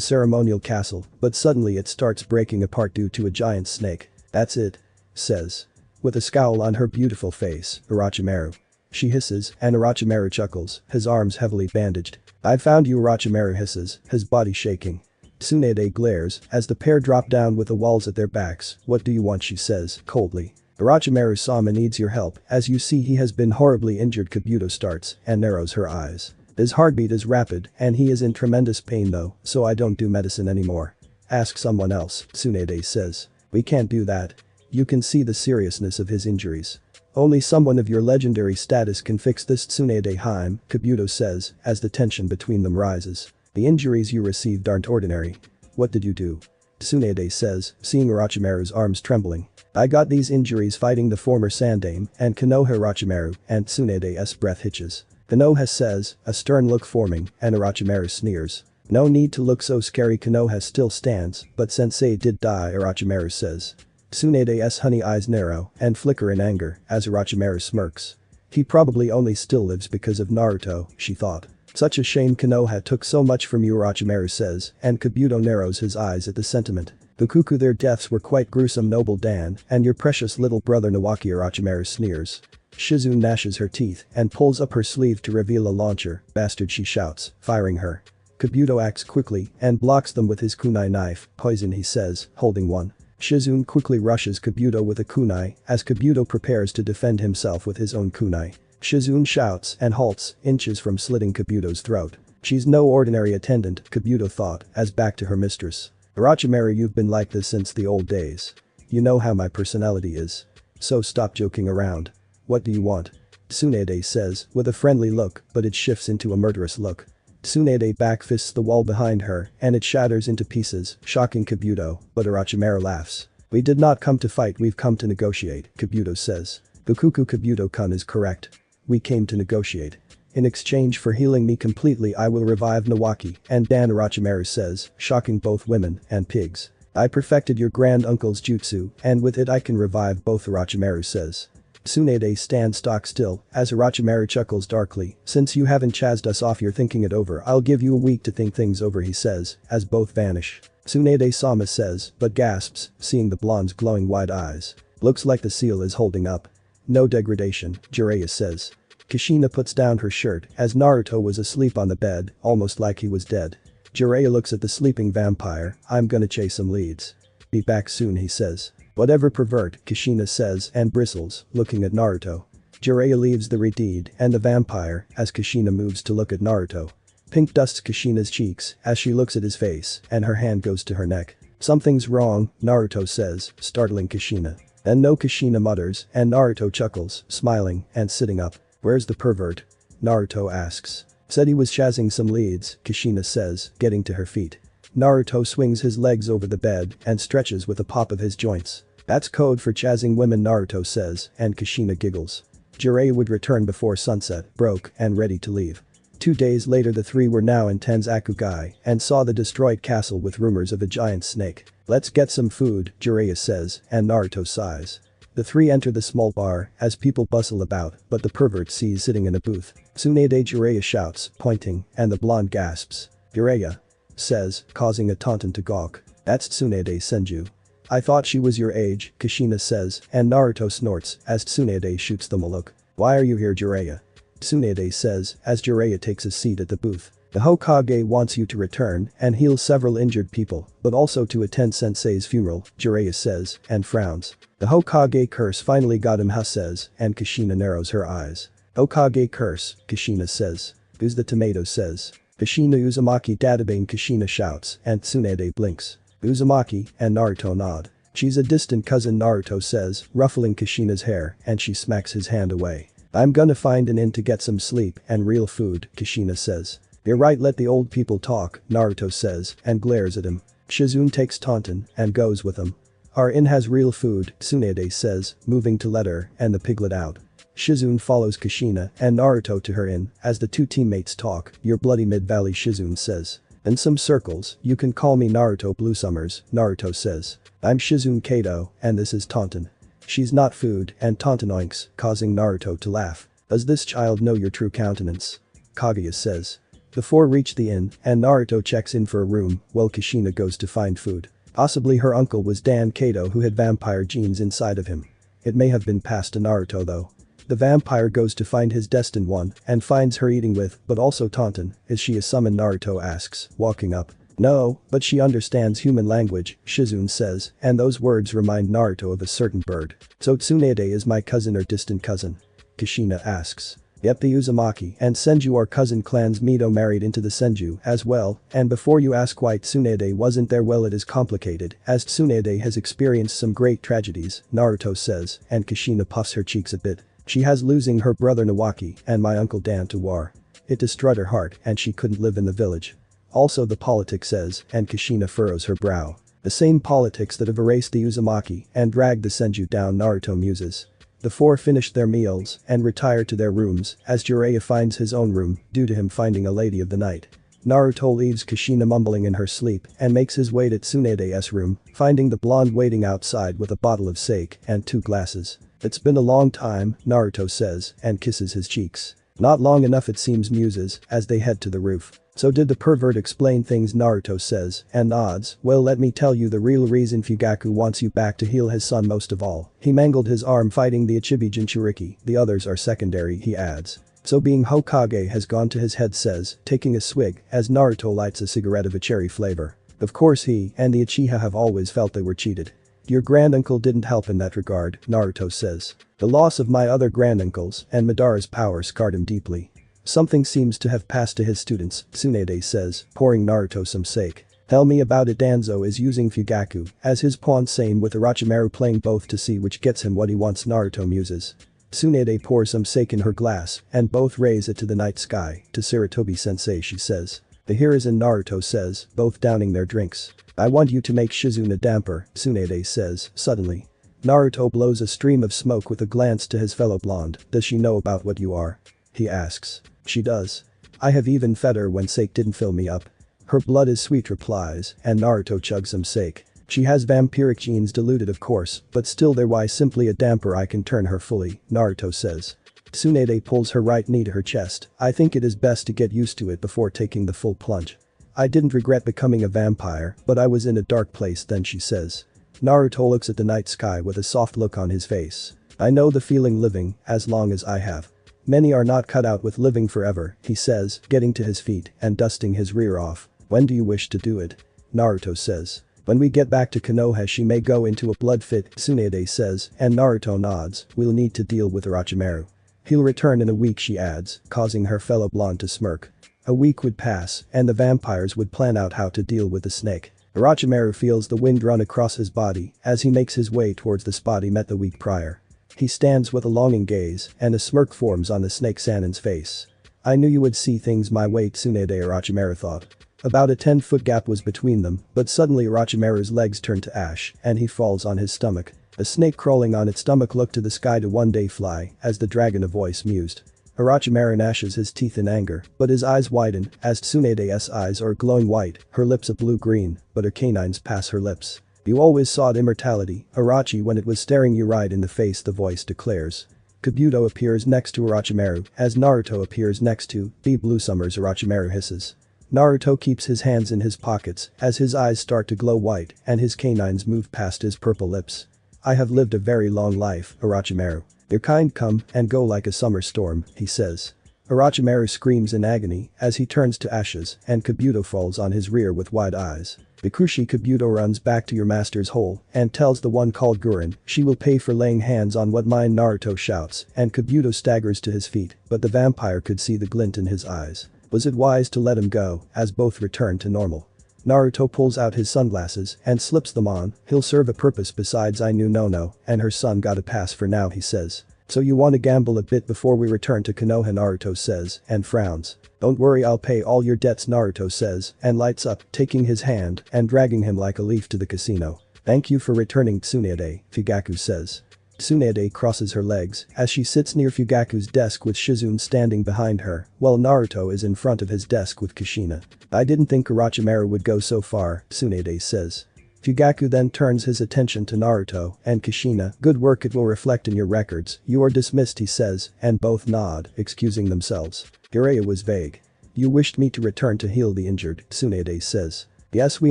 ceremonial castle, but suddenly it starts breaking apart due to a giant snake. That's it. Says. With a scowl on her beautiful face, Orochimaru. She hisses and Orochimaru chuckles, his arms heavily bandaged. I found you, Orochimaru hisses, his body shaking. Tsunade glares as the pair drop down with the walls at their backs. What do you want, she says, coldly. Orochimaru-sama needs your help, as you see he has been horribly injured. Kabuto starts and narrows her eyes. His heartbeat is rapid and he is in tremendous pain though, so I don't do medicine anymore. Ask someone else, Tsunade says. We can't do that. You can see the seriousness of his injuries. Only someone of your legendary status can fix this, Tsunade Haim, Kabuto says, as the tension between them rises. The injuries you received aren't ordinary. What did you do? Tsunade says, seeing Orochimaru's arms trembling. I got these injuries fighting the former Sandaime and Konoha Orochimaru, and Tsunade's breath hitches. Konoha says, a stern look forming, and Orochimaru sneers. No need to look so scary. Konoha still stands, but sensei did die, Orochimaru says. Tsunade's honey eyes narrow and flicker in anger as Orochimaru smirks. He probably only still lives because of Naruto, she thought. Such a shame Konoha took so much from you, Orochimaru says, and Kabuto narrows his eyes at the sentiment. The cuckoo, their deaths were quite gruesome, noble Dan, and your precious little brother Nawaki, Orochimaru sneers. Shizune gnashes her teeth and pulls up her sleeve to reveal a launcher. Bastard, she shouts, firing her. Kabuto acts quickly and blocks them with his kunai knife. Poison, he says, holding one. Shizune quickly rushes Kabuto with a kunai as Kabuto prepares to defend himself with his own kunai. Shizune shouts and halts, inches from slitting Kabuto's throat. She's no ordinary attendant, Kabuto thought, as back to her mistress. Orochimaru, you've been like this since the old days. You know how my personality is. So stop joking around. What do you want? Tsunade says, with a friendly look, but it shifts into a murderous look. Tsunade backfists the wall behind her, and it shatters into pieces, shocking Kabuto, but Orochimaru laughs. We did not come to fight, we've come to negotiate, Kabuto says. Bukuku, Kabuto-kun is correct. We came to negotiate. In exchange for healing me completely, I will revive Nawaki and Dan, Orochimaru says, shocking both women and pigs. I perfected your grand uncle's jutsu, and with it I can revive both, Orochimaru says. Tsunade stands stock still as Orochimaru chuckles darkly. Since you haven't chased us off, you're thinking it over. I'll give you a week to think things over, he says, as both vanish. Tsunade-sama says, but gasps, seeing the blonde's glowing wide eyes. Looks like the seal is holding up. No degradation, Jiraiya says. Kushina puts down her shirt as Naruto was asleep on the bed, almost like he was dead. Jiraiya looks at the sleeping vampire. I'm gonna chase some leads. Be back soon, he says. Whatever, pervert, Kushina says and bristles, looking at Naruto. Jiraiya leaves the redeed and the vampire as Kushina moves to look at Naruto. Pink dusts Kushina's cheeks as she looks at his face and her hand goes to her neck. Something's wrong, Naruto says, startling Kushina. And no, Kushina mutters and Naruto chuckles, smiling and sitting up. Where's the pervert? Naruto asks. Said he was chasing some leads, Kushina says, getting to her feet. Naruto swings his legs over the bed and stretches with a pop of his joints. That's code for chasing women, Naruto says, and Kushina giggles. Jiraiya would return before sunset, broke and ready to leave. 2 days later, the three were now in Tenzakugai and saw the destroyed castle with rumors of a giant snake. Let's get some food, Jiraiya says, and Naruto sighs. The three enter the small bar as people bustle about, but the pervert sees sitting in a booth. Tsunade, Jiraiya shouts, pointing, and the blonde gasps. Jiraiya says, causing a tauntaun to gawk. That's Tsunade Senju. I thought she was your age, Kushina says, and Naruto snorts as Tsunade shoots them a look. Why are you here, Jiraiya? Tsunade says as Jiraiya takes a seat at the booth. The Hokage wants you to return and heal several injured people, but also to attend Sensei's funeral, Jiraiya says, and frowns. The Hokage curse finally got him, says, and Kushina narrows her eyes. Hokage curse, Kushina says. Who's the tomato, says. Kushina Uzumaki databane, Kushina shouts, and Tsunade blinks. Uzumaki and Naruto nod. She's a distant cousin, Naruto says, ruffling Kushina's hair, and she smacks his hand away. I'm gonna find an inn to get some sleep and real food, Kushina says. You're right, let the old people talk, Naruto says, and glares at him. Shizune takes tauntaun and goes with him. Our inn has real food, Tsunade says, moving to let her and the piglet out. Shizune follows Kushina and Naruto to her inn as the two teammates talk. You're bloody Mid-Valley, Shizune says. In some circles, you can call me Naruto Blue Summers, Naruto says. I'm Shizune Kato, and this is Taunton. She's not food, and Taunton oinks, causing Naruto to laugh. Does this child know your true countenance? Kaguya says. The four reach the inn, and Naruto checks in for a room, while Kushina goes to find food. Possibly her uncle was Dan Kato who had vampire genes inside of him. It may have been passed to Naruto though. The vampire goes to find his destined one, and finds her eating with, but also Taunton. Is she a summon? Naruto asks, walking up. No, but she understands human language, Shizune says, and those words remind Naruto of a certain bird. So Tsunade is my cousin or distant cousin? Kushina asks. Yep, the Uzumaki and Senju are cousin clans. Mito married into the Senju as well, and before you ask why Tsunade wasn't there, well, it is complicated, as Tsunade has experienced some great tragedies, Naruto says, and Kushina puffs her cheeks a bit. She has losing her brother Nawaki and my uncle Dan to war. It destroyed her heart and she couldn't live in the village. Also the politics says, and Kushina furrows her brow. The same politics that have erased the Uzumaki and dragged the Senju down, Naruto muses. The four finish their meals and retire to their rooms as Jiraiya finds his own room due to him finding a lady of the night. Naruto leaves Kushina mumbling in her sleep and makes his way to Tsunade's room, finding the blonde waiting outside with a bottle of sake and 2 glasses. It's been a long time, Naruto says, and kisses his cheeks. Not long enough it seems, muses, as they head to the roof. So did the pervert explain things, Naruto says, and nods. Well, let me tell you the real reason Fugaku wants you back to heal his son most of all. He mangled his arm fighting the Ichibi Jinchuriki, the others are secondary, he adds. So being Hokage has gone to his head, says, taking a swig, as Naruto lights a cigarette of a cherry flavor. Of course he and the Uchiha have always felt they were cheated. Your granduncle didn't help in that regard, Naruto says. The loss of my other granduncles and Madara's power scarred him deeply. Something seems to have passed to his students, Tsunade says, pouring Naruto some sake. Tell me about it. Danzo is using Fugaku as his pawn, same with Orochimaru playing both to see which gets him what he wants, Naruto muses. Tsunade pours some sake in her glass and both raise it to the night sky. To Sarutobi-sensei, she says. The here is in, Naruto says, both downing their drinks. I want you to make Shizune a damper, Tsunade says, suddenly. Naruto blows a stream of smoke with a glance to his fellow blonde. Does she know about what you are? He asks. She does. I have even fed her when sake didn't fill me up. Her blood is sweet, replies, and Naruto chugs some sake. She has vampiric genes, diluted of course, but still they're why simply a damper. I can turn her fully, Naruto says. Tsunade pulls her right knee to her chest. I think it is best to get used to it before taking the full plunge. I didn't regret becoming a vampire, but I was in a dark place then, she says. Naruto looks at the night sky with a soft look on his face. I know the feeling, living as long as I have. Many are not cut out with living forever, he says, getting to his feet and dusting his rear off. When do you wish to do it? Naruto says. When we get back to Konoha, she may go into a blood fit, Tsunade says, and Naruto nods. We'll need to deal with Orochimaru. He'll return in a week, she adds, causing her fellow blonde to smirk. A week would pass, and the vampires would plan out how to deal with the snake. Orochimaru feels the wind run across his body as he makes his way towards the spot he met the week prior. He stands with a longing gaze, and a smirk forms on the snake Sanin's face. I knew you would see things my way, Tsunade, Orochimaru thought. About a 10-foot gap was between them, but suddenly Orochimaru's legs turn to ash, and he falls on his stomach. A snake crawling on its stomach looked to the sky to one day fly, as the dragon of voice mused. Orochimaru gnashes his teeth in anger, but his eyes widen as Tsunade's eyes are glowing white, her lips a blue-green, but her canines pass her lips. You always sought immortality, Orochi, when it was staring you right in the face, the voice declares. Kabuto appears next to Orochimaru as Naruto appears next to the Blue Summers, Orochimaru hisses. Naruto keeps his hands in his pockets as his eyes start to glow white and his canines move past his purple lips. I have lived a very long life, Orochimaru. Your kind come and go like a summer storm, he says. Orochimaru screams in agony as he turns to ashes and Kabuto falls on his rear with wide eyes. Bikushi, Kabuto runs back to your master's hole and tells the one called Gurin she will pay for laying hands on what mine, Naruto shouts, and Kabuto staggers to his feet, but the vampire could see the glint in his eyes. Was it wise to let him go as both return to normal? Naruto pulls out his sunglasses and slips them on. He'll serve a purpose besides I knew Nono and her son got a pass for now, he says. So you want to gamble a bit before we return to Konoha, Naruto says and frowns. Don't worry, I'll pay all your debts, Naruto says and lights up, taking his hand and dragging him like a leaf to the casino. Thank you for returning, Tsunade, Fugaku says. Tsunade crosses her legs as she sits near Fugaku's desk with Shizune standing behind her, while Naruto is in front of his desk with Kushina. I didn't think Orochimaru would go so far, Tsunade says. Fugaku then turns his attention to Naruto and Kushina. Good work, it will reflect in your records. You are dismissed, he says, and both nod, excusing themselves. Jiraiya was vague. You wished me to return to heal the injured, Tsunade says. Yes, we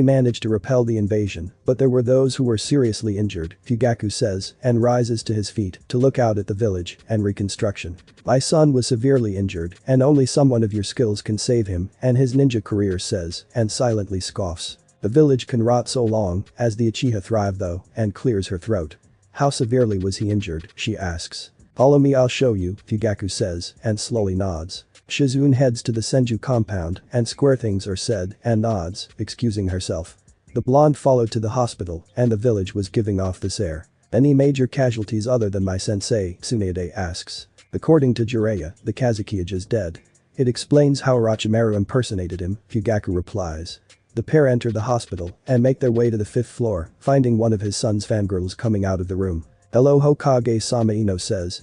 managed to repel the invasion, but there were those who were seriously injured, Fugaku says, and rises to his feet to look out at the village and reconstruction. My son was severely injured, and only someone of your skills can save him, and his ninja career says, and silently scoffs. The village can rot so long as the Uchiha thrive though, and clears her throat. How severely was he injured, she asks. Follow me, I'll show you, Fugaku says, and slowly nods. Shizune heads to the Senju compound and square things are said and nods, excusing herself. The blonde followed to the hospital and the village was giving off this air. Any major casualties other than my sensei, Tsunade asks. According to Jiraiya, the Kazukiage is dead. It explains how Orochimaru impersonated him, Fugaku replies. The pair enter the hospital and make their way to the 5th floor, finding one of his son's fangirls coming out of the room. Hello Hokage-sama, Ino says,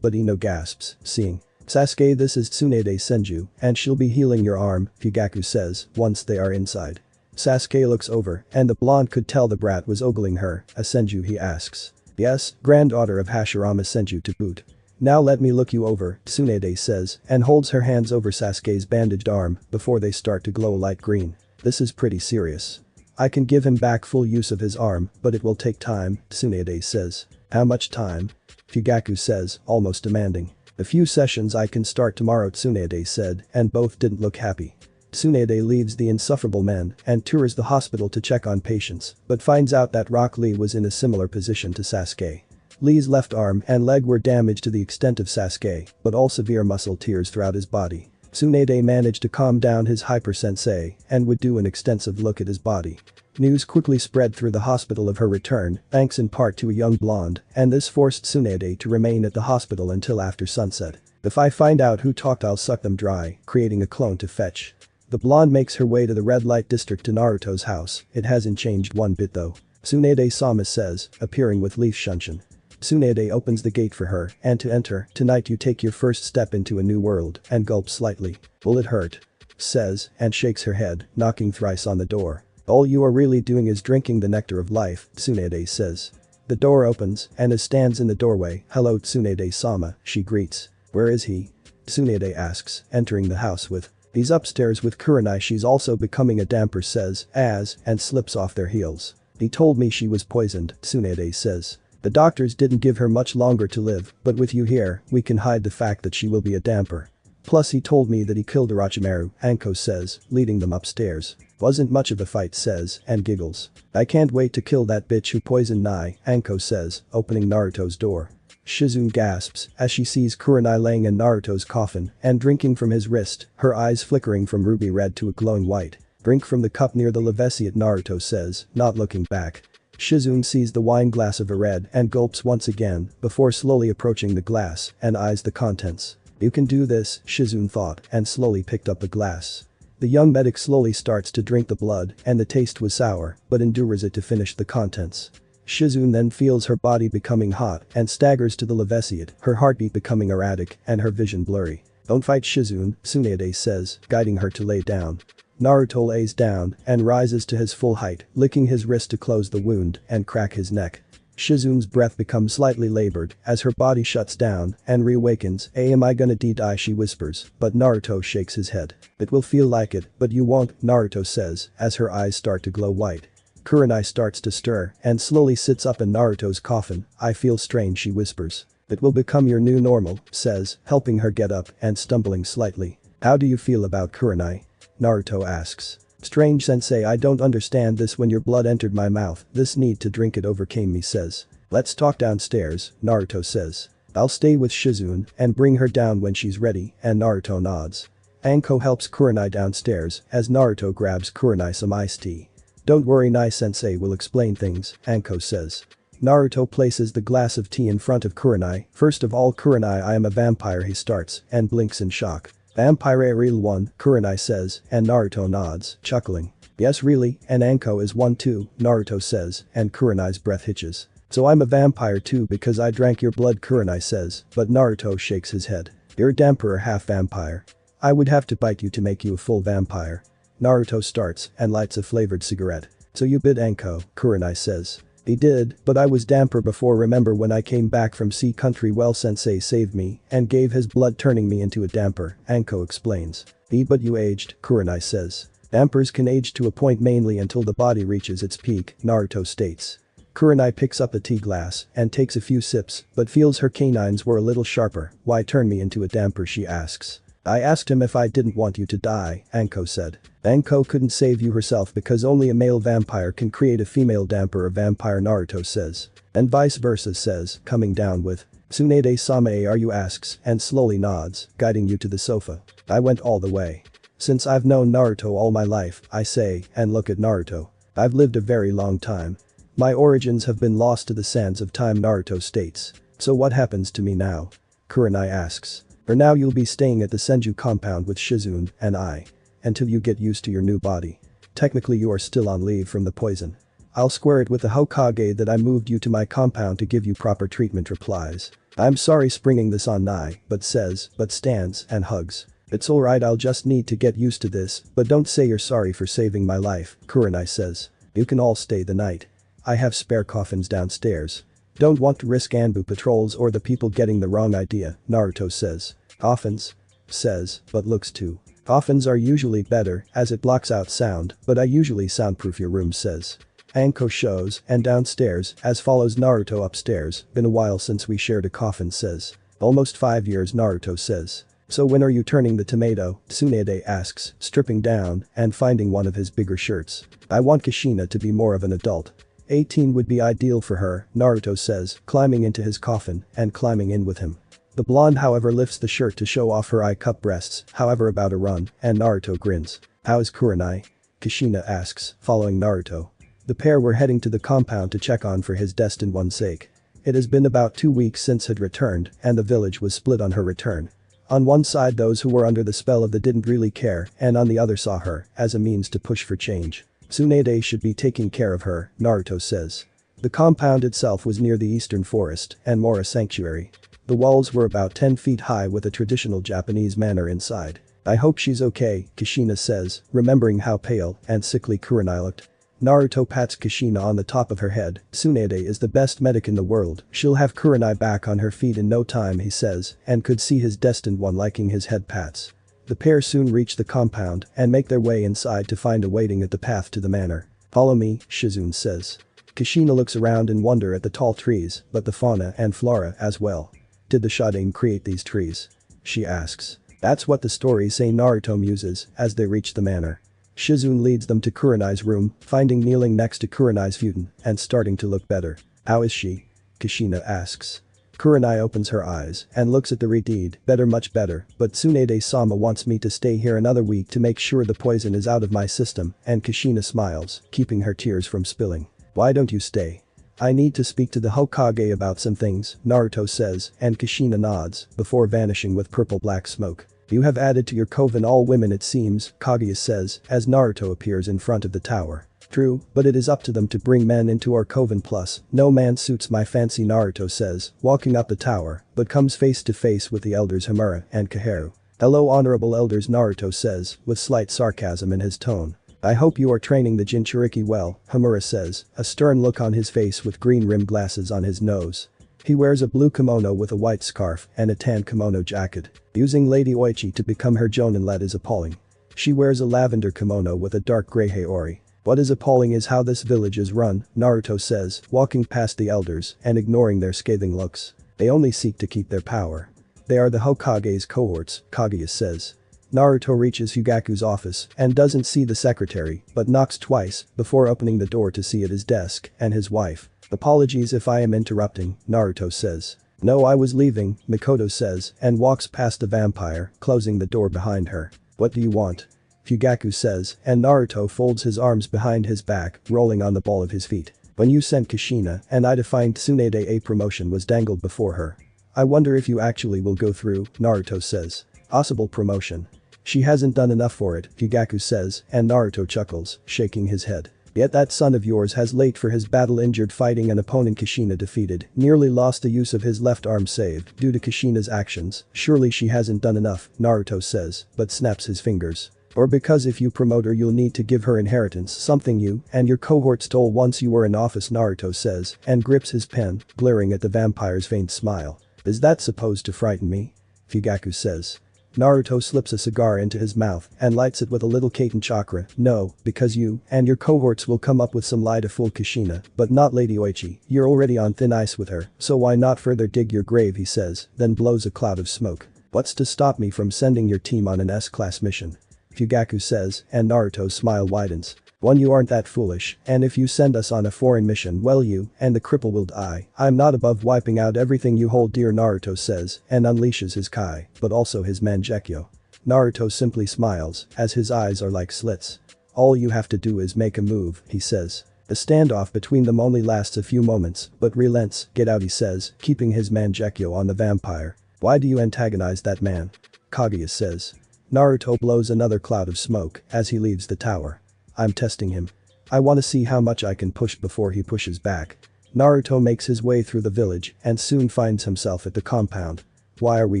but Ino gasps, seeing Sasuke, this is Tsunade Senju, and she'll be healing your arm, Fugaku says, once they are inside. Sasuke looks over, and the blonde could tell the brat was ogling her. A Senju, he asks. Yes, granddaughter of Hashirama Senju to boot. Now let me look you over, Tsunade says, and holds her hands over Sasuke's bandaged arm before they start to glow light green. This is pretty serious. I can give him back full use of his arm, but it will take time, Tsunade says. How much time? Fugaku says, almost demanding. A few sessions, I can start tomorrow, Tsunade said, and both didn't look happy. Tsunade leaves the insufferable men and tours the hospital to check on patients, but finds out that Rock Lee was in a similar position to Sasuke. Lee's left arm and leg were damaged to the extent of Sasuke, but all severe muscle tears throughout his body. Tsunade managed to calm down his hyper-sensei and would do an extensive look at his body. News quickly spread through the hospital of her return, thanks in part to a young blonde, and this forced Tsunade to remain at the hospital until after sunset. If I find out who talked, I'll suck them dry, creating a clone to fetch. The blonde makes her way to the red light district to Naruto's house. It hasn't changed one bit though. Tsunade-sama says, appearing with Leaf Shunshin. Tsunade opens the gate for her, and to enter, tonight you take your first step into a new world, and gulps slightly. Will it hurt? Says, and shakes her head, knocking thrice on the door. All you are really doing is drinking the nectar of life, Tsunade says. The door opens, and as stands in the doorway, hello Tsunade-sama, she greets. Where is he? Tsunade asks, entering the house with. He's upstairs with Kurenai, she's also becoming a damper says, and slips off their heels. He told me she was poisoned, Tsunade says. The doctors didn't give her much longer to live, but with you here, we can hide the fact that she will be a damper. Plus he told me that he killed Orochimaru, Anko says, leading them upstairs. Wasn't much of a fight says, and giggles. I can't wait to kill that bitch who poisoned Nai, Anko says, opening Naruto's door. Shizune gasps as she sees Kurenai laying in Naruto's coffin and drinking from his wrist, her eyes flickering from ruby red to a glowing white. Drink from the cup near the Levesiate, Naruto says, not looking back. Shizune sees the wine glass of a red and gulps once again before slowly approaching the glass and eyes the contents. You can do this, Shizune thought, and slowly picked up the glass. The young medic slowly starts to drink the blood and the taste was sour, but endures it to finish the contents. Shizune then feels her body becoming hot and staggers to the Levesiate, her heartbeat becoming erratic and her vision blurry. Don't fight Shizune, Tsunade says, guiding her to lay down. Naruto lays down and rises to his full height, licking his wrist to close the wound and crack his neck. Shizune's breath becomes slightly labored as her body shuts down and reawakens. Am I gonna die, she whispers, but Naruto shakes his head. It will feel like it, but you won't, Naruto says as her eyes start to glow white. Kurenai starts to stir and slowly sits up in Naruto's coffin. I feel strange, she whispers. It will become your new normal, says, helping her get up and stumbling slightly. How do you feel about Kurenai? Naruto asks. Strange sensei, I don't understand this. When your blood entered my mouth, this need to drink it overcame me, says. Let's talk downstairs, Naruto says. I'll stay with Shizune and bring her down when she's ready, and Naruto nods. Anko helps Kurenai downstairs as Naruto grabs Kurenai some iced tea. Don't worry, Nai sensei will explain things, Anko says. Naruto places the glass of tea in front of Kurenai. First of all, Kurenai, I am a vampire, he starts and blinks in shock. Vampire real one, Kurenai says, and Naruto nods, chuckling. Yes really, and Anko is one too, Naruto says, and Kurenai's breath hitches. So I'm a vampire too because I drank your blood, Kurenai says, but Naruto shakes his head. You're a damper or half vampire. I would have to bite you to make you a full vampire. Naruto starts and lights a flavored cigarette. So you bit Anko, Kurenai says. He did, but I was damper before. Remember when I came back from Sea Country? Well, sensei saved me and gave his blood, turning me into a damper, Anko explains. But you aged, Kurenai says. Dampers can age to a point mainly until the body reaches its peak, Naruto states. Kurenai picks up a tea glass and takes a few sips but feels her canines were a little sharper. Why turn me into a damper, she asks. I asked him if I didn't want you to die, Anko said. Anko couldn't save you herself because only a male vampire can create a female damper or vampire, Naruto says. And vice versa, says, coming down with. Tsunade-sama, are you, asks and slowly nods, guiding you to the sofa. I went all the way. Since I've known Naruto all my life, I say, and look at Naruto. I've lived a very long time. My origins have been lost to the sands of time, Naruto states. So what happens to me now? Kurenai asks. For now you'll be staying at the Senju compound with Shizune and I. Until you get used to your new body. Technically you are still on leave from the poison. I'll square it with the Hokage that I moved you to my compound to give you proper treatment, replies. I'm sorry springing this on Nai, but stands and hugs. It's alright, I'll just need to get used to this, but don't say you're sorry for saving my life, Kurenai says. You can all stay the night. I have spare coffins downstairs. Don't want to risk Anbu patrols or the people getting the wrong idea, Naruto says. Coffins? Says, but looks too. Coffins are usually better as it blocks out sound, but I usually soundproof your room, says. Anko shows and downstairs as follows Naruto upstairs. Been a while since we shared a coffin, says. Almost 5 years, Naruto says. So when are you turning the tomato? Tsunade asks, stripping down and finding one of his bigger shirts. I want Kushina to be more of an adult. 18 would be ideal for her, Naruto says, climbing into his coffin and climbing in with him. The blonde however lifts the shirt to show off her I-cup breasts, however about a run, and Naruto grins. How is Kurenai? Kushina asks, following Naruto. The pair were heading to the compound to check on for his destined one's sake. It has been about 2 weeks since had returned and the village was split on her return. On one side those who were under the spell of the didn't really care and on the other saw her as a means to push for change. Tsunade should be taking care of her, Naruto says. The compound itself was near the eastern forest and more a sanctuary. The walls were about 10 feet high with a traditional Japanese manor inside. I hope she's okay, Kushina says, remembering how pale and sickly Kurenai looked. Naruto pats Kushina on the top of her head. Tsunade is the best medic in the world, she'll have Kurenai back on her feet in no time, he says, and could see his destined one liking his head pats. The pair soon reach the compound and make their way inside to find a waiting at the path to the manor. Follow me, Shizune says. Kushina looks around in wonder at the tall trees, but the fauna and flora as well. Did the Shonin create these trees? She asks. That's what the stories say, Naruto muses as they reach the manor. Shizune leads them to Kurenai's room, finding kneeling next to Kurenai's futon and starting to look better. How is she? Kushina asks. Kurenai opens her eyes and looks at the redeed, better, much better, but Tsunade-sama wants me to stay here another week to make sure the poison is out of my system, and Kushina smiles, keeping her tears from spilling. Why don't you stay? I need to speak to the Hokage about some things, Naruto says, and Kushina nods, before vanishing with purple-black smoke. You have added to your coven all women it seems, Kaguya says, as Naruto appears in front of the tower. True, but it is up to them to bring men into our coven, plus, no man suits my fancy, Naruto says, walking up the tower, but comes face to face with the elders Homura and Kaheru. Hello honorable elders, Naruto says, with slight sarcasm in his tone. I hope you are training the Jinchuriki well, Homura says, a stern look on his face with green-rimmed glasses on his nose. He wears a blue kimono with a white scarf and a tan kimono jacket. Using Lady Oichi to become her jonin-led is appalling. She wears a lavender kimono with a dark grey haori. What is appalling is how this village is run, Naruto says, walking past the elders and ignoring their scathing looks. They only seek to keep their power. They are the Hokage's cohorts, Kaguya says. Naruto reaches Fugaku's office and doesn't see the secretary, but knocks twice before opening the door to see at his desk and his wife. Apologies if I am interrupting, Naruto says. No, I was leaving, Mikoto says, and walks past the vampire, closing the door behind her. What do you want? Fugaku says, and Naruto folds his arms behind his back, rolling on the ball of his feet. When you sent Kushina and I to find Tsunade, a promotion was dangled before her. I wonder if you actually will go through, Naruto says. Possible promotion. She hasn't done enough for it, Fugaku says, and Naruto chuckles, shaking his head. Yet that son of yours has late for his battle injured fighting an opponent Kushina defeated, nearly lost the use of his left arm save due to Kushina's actions. Surely she hasn't done enough, Naruto says, but snaps his fingers. Or because if you promote her you'll need to give her inheritance, something you and your cohort stole once you were in office, Naruto says, and grips his pen, glaring at the vampire's faint smile. Is that supposed to frighten me? Fugaku says. Naruto slips a cigar into his mouth and lights it with a little Kaiten chakra. No, because you and your cohorts will come up with some lie to fool Kushina, but not Lady Oichi. You're already on thin ice with her, so why not further dig your grave, he says, then blows a cloud of smoke. What's to stop me from sending your team on an S-class mission? Fugaku says, and Naruto's smile widens. One, you aren't that foolish, and if you send us on a foreign mission, well, you and the cripple will die. I'm not above wiping out everything you hold dear, Naruto says, and unleashes his Kai, but also his Mangekyo. Naruto simply smiles, as his eyes are like slits. All you have to do is make a move, he says. The standoff between them only lasts a few moments, but relents. Get out, he says, keeping his Mangekyo on the vampire. Why do you antagonize that man? Kaguya says. Naruto blows another cloud of smoke as he leaves the tower. I'm testing him. I want to see how much I can push before he pushes back. Naruto makes his way through the village and soon finds himself at the compound. Why are we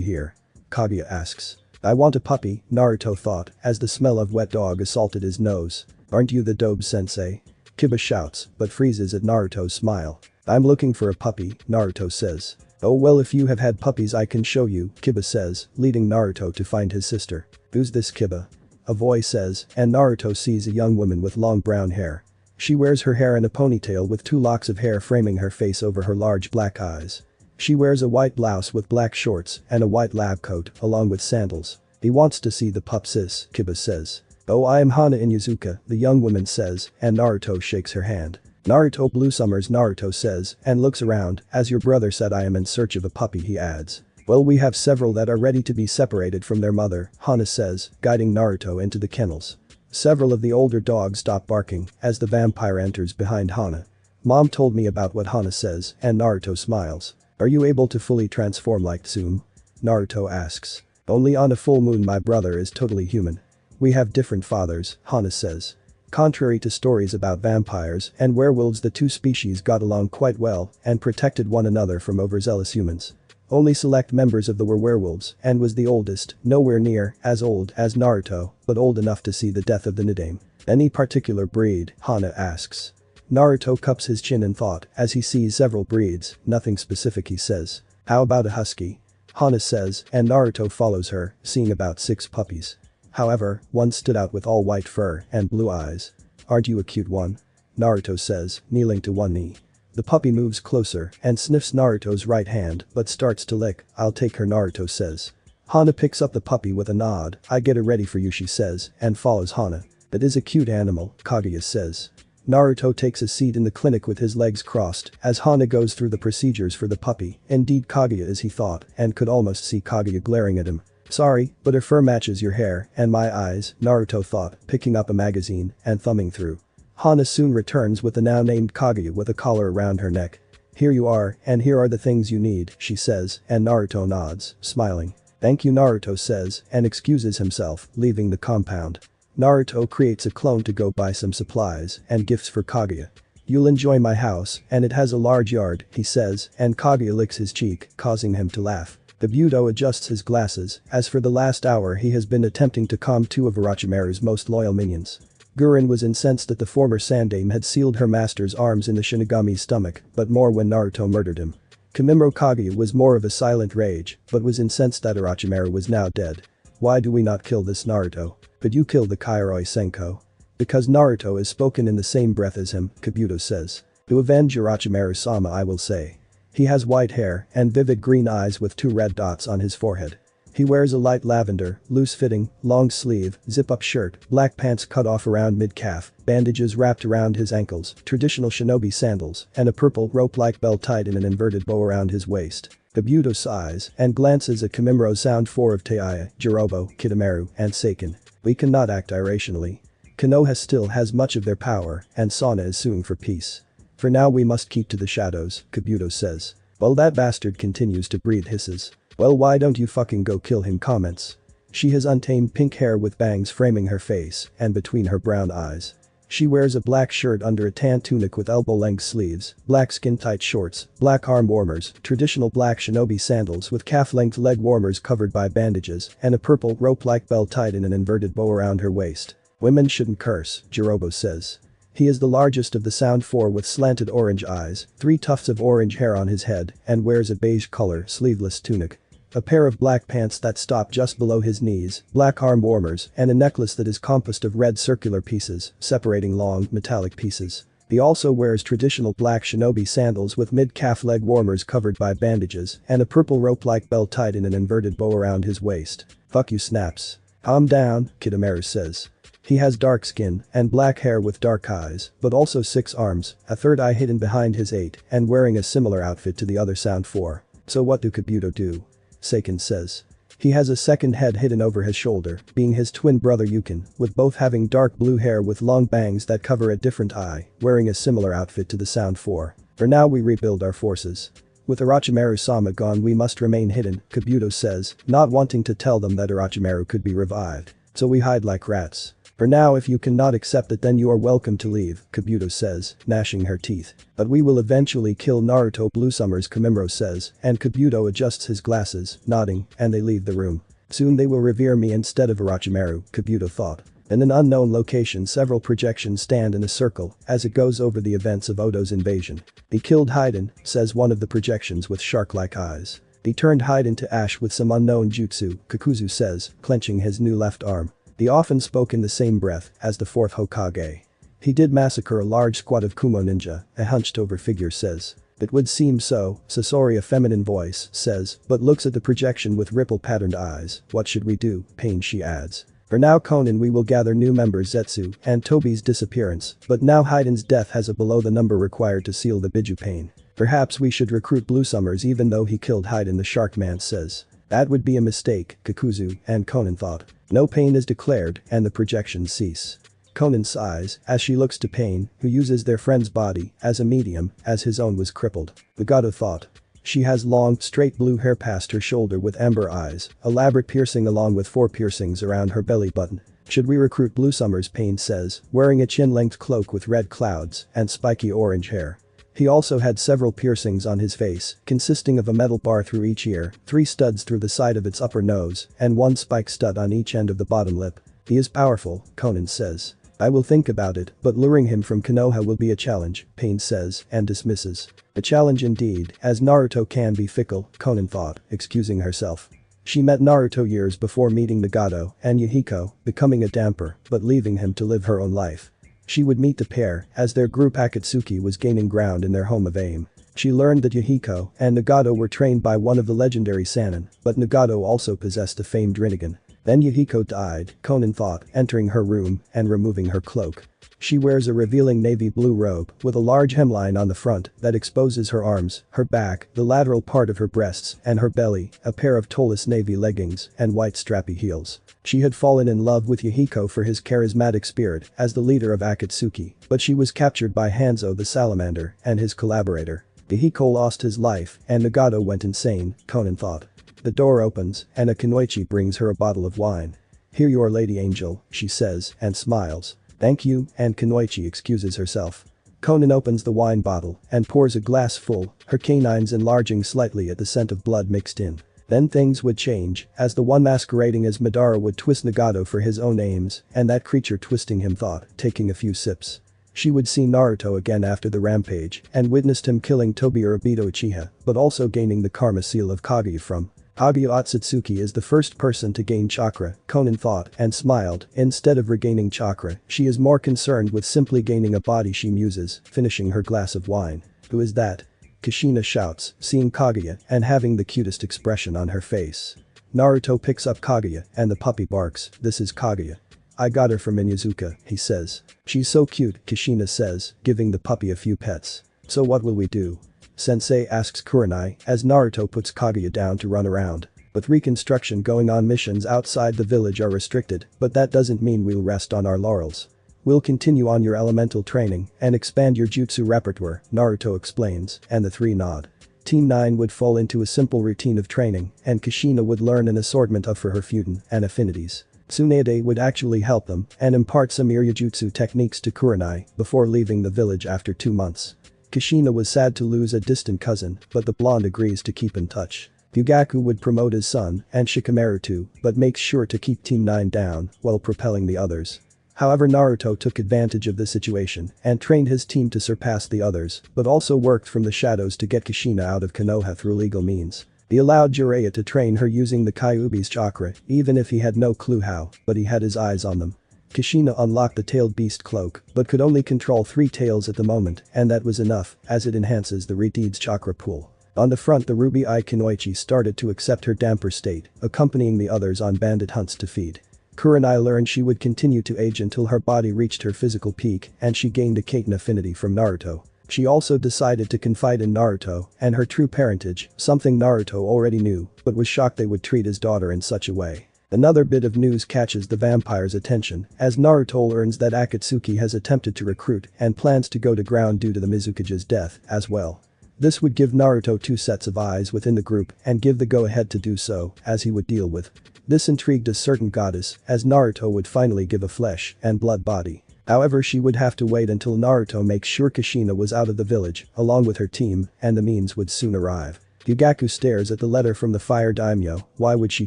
here? Kaguya asks. I want a puppy, Naruto thought as the smell of wet dog assaulted his nose. Aren't you the Dobe sensei? Kiba shouts but freezes at Naruto's smile. I'm looking for a puppy, Naruto says. Oh well, if you have had puppies I can show you, Kiba says, leading Naruto to find his sister. Who's this Kiba? A voice says, and Naruto sees a young woman with long brown hair. She wears her hair in a ponytail with 2 locks of hair framing her face over her large black eyes. She wears a white blouse with black shorts and a white lab coat along with sandals. He wants to see the pup, sis, Kiba says. Oh, I am Hana Inuzuka, the young woman says, and Naruto shakes her hand. Naruto Blue Summers, Naruto says, and looks around. As your brother said, I am in search of a puppy, he adds. Well, we have several that are ready to be separated from their mother, Hana says, guiding Naruto into the kennels. Several of the older dogs stop barking as the vampire enters behind Hana. Mom told me about what Hana says, and Naruto smiles. Are you able to fully transform like Tsume? Naruto asks. Only on a full moon, my brother is totally human. We have different fathers, Hana says. Contrary to stories about vampires and werewolves, the two species got along quite well and protected one another from overzealous humans. Only select members of the were werewolves and was the oldest, nowhere near as old as Naruto, but old enough to see the death of the Nidaime. Any particular breed? Hana asks. Naruto cups his chin in thought as he sees several breeds, nothing specific, he says. How about a husky? Hana says, and Naruto follows her, seeing about 6 puppies. However, one stood out with all white fur and blue eyes. Aren't you a cute one? Naruto says, kneeling to one knee. The puppy moves closer and sniffs Naruto's right hand but starts to lick. I'll take her, Naruto says. Hana picks up the puppy with a nod. I get it ready for you, she says, and follows Hana. That is a cute animal, Kaguya says. Naruto takes a seat in the clinic with his legs crossed as Hana goes through the procedures for the puppy. Indeed, Kaguya as he thought and could almost see Kaguya glaring at him. Sorry, but her fur matches your hair and my eyes, Naruto thought, picking up a magazine and thumbing through. Hana soon returns with the now named Kaguya with a collar around her neck. Here you are, and here are the things you need, she says, and Naruto nods, smiling. Thank you, Naruto says, and excuses himself, leaving the compound. Naruto creates a clone to go buy some supplies and gifts for Kaguya. You'll enjoy my house, and it has a large yard, he says, and Kaguya licks his cheek, causing him to laugh. Kabuto adjusts his glasses, as for the last hour he has been attempting to calm 2 of Orochimaru's most loyal minions. Gurren was incensed that the former Sandaime had sealed her master's arms in the Shinigami's stomach, but more when Naruto murdered him. Kamimaro Kaguya was more of a silent rage, but was incensed that Orochimaru was now dead. Why do we not kill this Naruto? Could you kill the Kairoi Senko? Because Naruto is spoken in the same breath as him, Kabuto says. To avenge Orochimaru-sama, I will say. He has white hair and vivid green eyes with 2 red dots on his forehead. He wears a light lavender, loose-fitting, long-sleeve, zip-up shirt, black pants cut off around mid-calf, bandages wrapped around his ankles, traditional shinobi sandals, and a purple rope-like belt tied in an inverted bow around his waist. Kabuto sighs and glances at Kamimaro's sound 4 of Taiya, Jirobo, Kitamaru, and Seiken. We cannot act irrationally. Konoha still has much of their power, and Sana is suing for peace. For now we must keep to the shadows, Kabuto says. Well, that bastard continues to breathe hisses. Well, why don't you fucking go kill him, comments. She has untamed pink hair with bangs framing her face and between her brown eyes. She wears a black shirt under a tan tunic with elbow-length sleeves, black skin-tight shorts, black arm warmers, traditional black shinobi sandals with calf-length leg warmers covered by bandages, and a purple rope-like belt tied in an inverted bow around her waist. Women shouldn't curse, Jirobo says. He is the largest of the Sound Four with slanted orange eyes, 3 tufts of orange hair on his head, and wears a beige color sleeveless tunic. A pair of black pants that stop just below his knees, black arm warmers, and a necklace that is composed of red circular pieces, separating long, metallic pieces. He also wears traditional black shinobi sandals with mid-calf leg warmers covered by bandages, and a purple rope-like belt tied in an inverted bow around his waist. Fuck you snaps. Calm down, Kidomaru says. He has dark skin and black hair with dark eyes, but also 6 arms, a third eye hidden behind his 8, and wearing a similar outfit to the other Sound Four. So what do Kabuto do? Seiken says. He has a second head hidden over his shoulder, being his twin brother Yukin, with both having dark blue hair with long bangs that cover a different eye, wearing a similar outfit to the Sound Four. For now we rebuild our forces. With Orochimaru-sama gone we must remain hidden, Kabuto says, not wanting to tell them that Orochimaru could be revived. So we hide like rats. For now if you cannot accept it then you are welcome to leave, Kabuto says, gnashing her teeth. But we will eventually kill Naruto Blue Summers, Kamimuro says, and Kabuto adjusts his glasses, nodding, and they leave the room. Soon they will revere me instead of Orochimaru, Kabuto thought. In an unknown location several projections stand in a circle as it goes over the events of Odo's invasion. He killed Haiden, says one of the projections with shark-like eyes. He turned Haiden to ash with some unknown jutsu, Kakuzu says, clenching his new left arm. He often spoke in the same breath as the 4th Hokage. He did massacre a large squad of Kumo ninja, a hunched-over figure says. It would seem so, Sasori a feminine voice says, but looks at the projection with ripple-patterned eyes. What should we do, Pain she adds. For now Konan we will gather new members Zetsu and Tobi's disappearance, but now Haiden's death has a below the number required to seal the Biju Pain. Perhaps we should recruit Blue Summers even though he killed Haiden the Shark Man says. That would be a mistake, Kakuzu and Konan thought. No Pain is declared and the projections cease. Konan sighs as she looks to Pain, who uses their friend's body as a medium as his own was crippled. Nagato thought. She has long, straight blue hair past her shoulder with amber eyes, elaborate piercing along with 4 piercings around her belly button. Should we recruit Blue Summers, Pain says, wearing a chin-length cloak with red clouds and spiky orange hair. He also had several piercings on his face, consisting of a metal bar through each ear, 3 studs through the side of its upper nose, and 1 spike stud on each end of the bottom lip. He is powerful, Konan says. I will think about it, but luring him from Konoha will be a challenge, Pain says, and dismisses. A challenge indeed, as Naruto can be fickle, Konan thought, excusing herself. She met Naruto years before meeting Nagato and Yahiko, becoming a damper, but leaving him to live her own life. She would meet the pair as their group Akatsuki was gaining ground in their home of aim. She learned that Yahiko and Nagato were trained by one of the legendary Sannin, but Nagato also possessed a famed Rinnegan. Then Yahiko died, Konan thought, entering her room and removing her cloak. She wears a revealing navy blue robe with a large hemline on the front that exposes her arms, her back, the lateral part of her breasts, and her belly, a pair of toeless navy leggings, and white strappy heels. She had fallen in love with Yahiko for his charismatic spirit as the leader of Akatsuki, but she was captured by Hanzo the Salamander and his collaborator. Yahiko lost his life and Nagato went insane, Konan thought. The door opens and a kunoichi brings her a bottle of wine. Here you are, Lady Angel, she says and smiles. Thank you, and Kunoichi excuses herself. Konan opens the wine bottle and pours a glass full, her canines enlarging slightly at the scent of blood mixed in. Then things would change, as the one masquerading as Madara would twist Nagato for his own aims, and that creature twisting him thought, taking a few sips. She would see Naruto again after the rampage and witnessed him killing Tobira Obito Uchiha, but also gaining the karma seal of Kaguya from Kaguya. Otsutsuki is the first person to gain chakra, Konan thought and smiled. Instead of regaining chakra, she is more concerned with simply gaining a body, she muses, finishing her glass of wine. Who is that? Kushina shouts, seeing Kaguya and having the cutest expression on her face. Naruto picks up Kaguya and the puppy barks. This is Kaguya. I got her from Inyazuka, he says. She's so cute, Kushina says, giving the puppy a few pets. So what will we do? Sensei asks Kurenai as Naruto puts Kaguya down to run around. With reconstruction going on, missions outside the village are restricted, but that doesn't mean we'll rest on our laurels. We'll continue on your elemental training and expand your jutsu repertoire, Naruto explains, and the 3 nod. Team 9 would fall into a simple routine of training and Kushina would learn an assortment of for her futon and affinities. Tsunade would actually help them and impart some Iryujutsu techniques to Kurenai before leaving the village after 2 months. Kushina was sad to lose a distant cousin, but the blonde agrees to keep in touch. Fugaku would promote his son and Shikamaru too, but makes sure to keep Team 9 down while propelling the others. However, Naruto took advantage of the situation and trained his team to surpass the others, but also worked from the shadows to get Kushina out of Konoha through legal means. He allowed Jiraiya to train her using the Kyuubi's chakra, even if he had no clue how, but he had his eyes on them. Kushina unlocked the tailed beast cloak, but could only control 3 tails at the moment, and that was enough, as it enhances the Ritide's chakra pool. On the front, the ruby-eye Kunoichi started to accept her damper state, accompanying the others on bandit hunts to feed. Kurenai learned she would continue to age until her body reached her physical peak, and she gained a Kaiten affinity from Naruto. She also decided to confide in Naruto and her true parentage, something Naruto already knew, but was shocked they would treat his daughter in such a way. Another bit of news catches the vampire's attention, as Naruto learns that Akatsuki has attempted to recruit and plans to go to ground due to the Mizukage's death as well. This would give Naruto 2 sets of eyes within the group and give the go-ahead to do so, as he would deal with. This intrigued a certain goddess, as Naruto would finally give a flesh and blood body. However, she would have to wait until Naruto makes sure Kushina was out of the village, along with her team, and the means would soon arrive. Fugaku stares at the letter from the Fire Daimyo. Why would she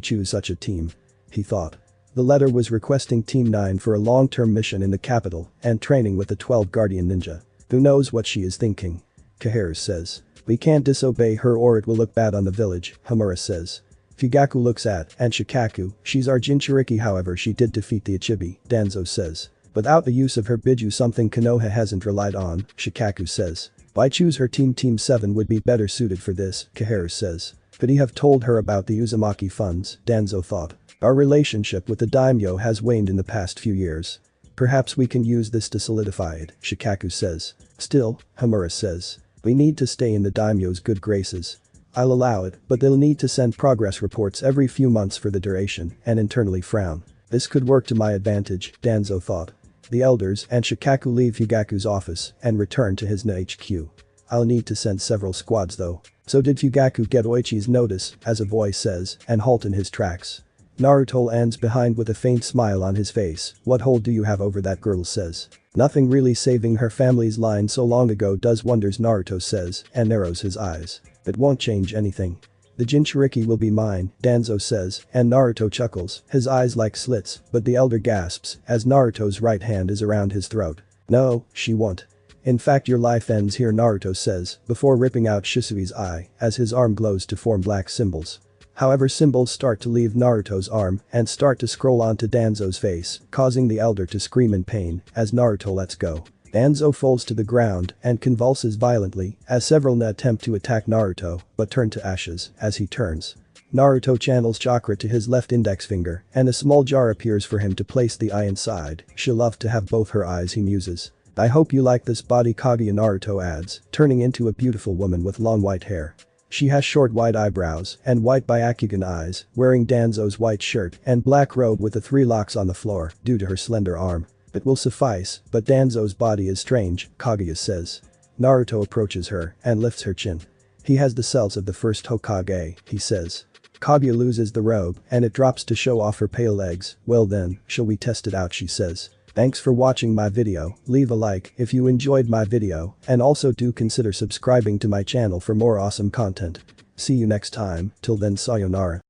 choose such a team? He thought. The letter was requesting Team 9 for a long-term mission in the capital and training with the 12 Guardian Ninja. Who knows what she is thinking? Kaharu says. We can't disobey her or it will look bad on the village, Hamura says. Fugaku looks at and Shikaku. She's our Jinchuriki, however she did defeat the Ichibi, Danzo says. Without the use of her Biju, something Konoha hasn't relied on, Shikaku says. Why choose her team? Team 7 would be better suited for this, Kaharu says. Could he have told her about the Uzumaki funds, Danzo thought. Our relationship with the daimyo has waned in the past few years. Perhaps we can use this to solidify it, Shikaku says. Still, Hamura says. We need to stay in the daimyo's good graces. I'll allow it, but they'll need to send progress reports every few months for the duration and internally frown. This could work to my advantage, Danzo thought. The elders and Shikaku leave Fugaku's office and return to his HQ. I'll need to send several squads though. So did Fugaku get Oichi's notice, as a voice says, and halt in his tracks. Naruto lands behind with a faint smile on his face. What hold do you have over that girl? Says. Nothing really, saving her family's line so long ago does wonders, Naruto says and narrows his eyes. It won't change anything. The Jinchuriki will be mine, Danzo says, and Naruto chuckles, his eyes like slits, but the elder gasps as Naruto's right hand is around his throat. No, she won't. In fact, your life ends here, Naruto says, before ripping out Shisui's eye as his arm glows to form black symbols. However, symbols start to leave Naruto's arm and start to scroll onto Danzo's face, causing the elder to scream in pain as Naruto lets go. Danzo falls to the ground and convulses violently as several attempt to attack Naruto but turn to ashes as he turns. Naruto channels chakra to his left index finger and a small jar appears for him to place the eye inside. She'll love to have both her eyes, he muses. I hope you like this body, Kaguya, Naruto adds, turning into a beautiful woman with long white hair. She has short white eyebrows and white Byakugan eyes, wearing Danzo's white shirt and black robe with the 3 locks on the floor due to her slender arm. It will suffice, but Danzo's body is strange, Kaguya says. Naruto approaches her and lifts her chin. He has the cells of the first Hokage, he says. Kaguya loses the robe and it drops to show off her pale legs. Well then, shall we test it out, she says. Thanks for watching my video. Leave a like if you enjoyed my video and also do consider subscribing to my channel for more awesome content. See you next time, till then, sayonara.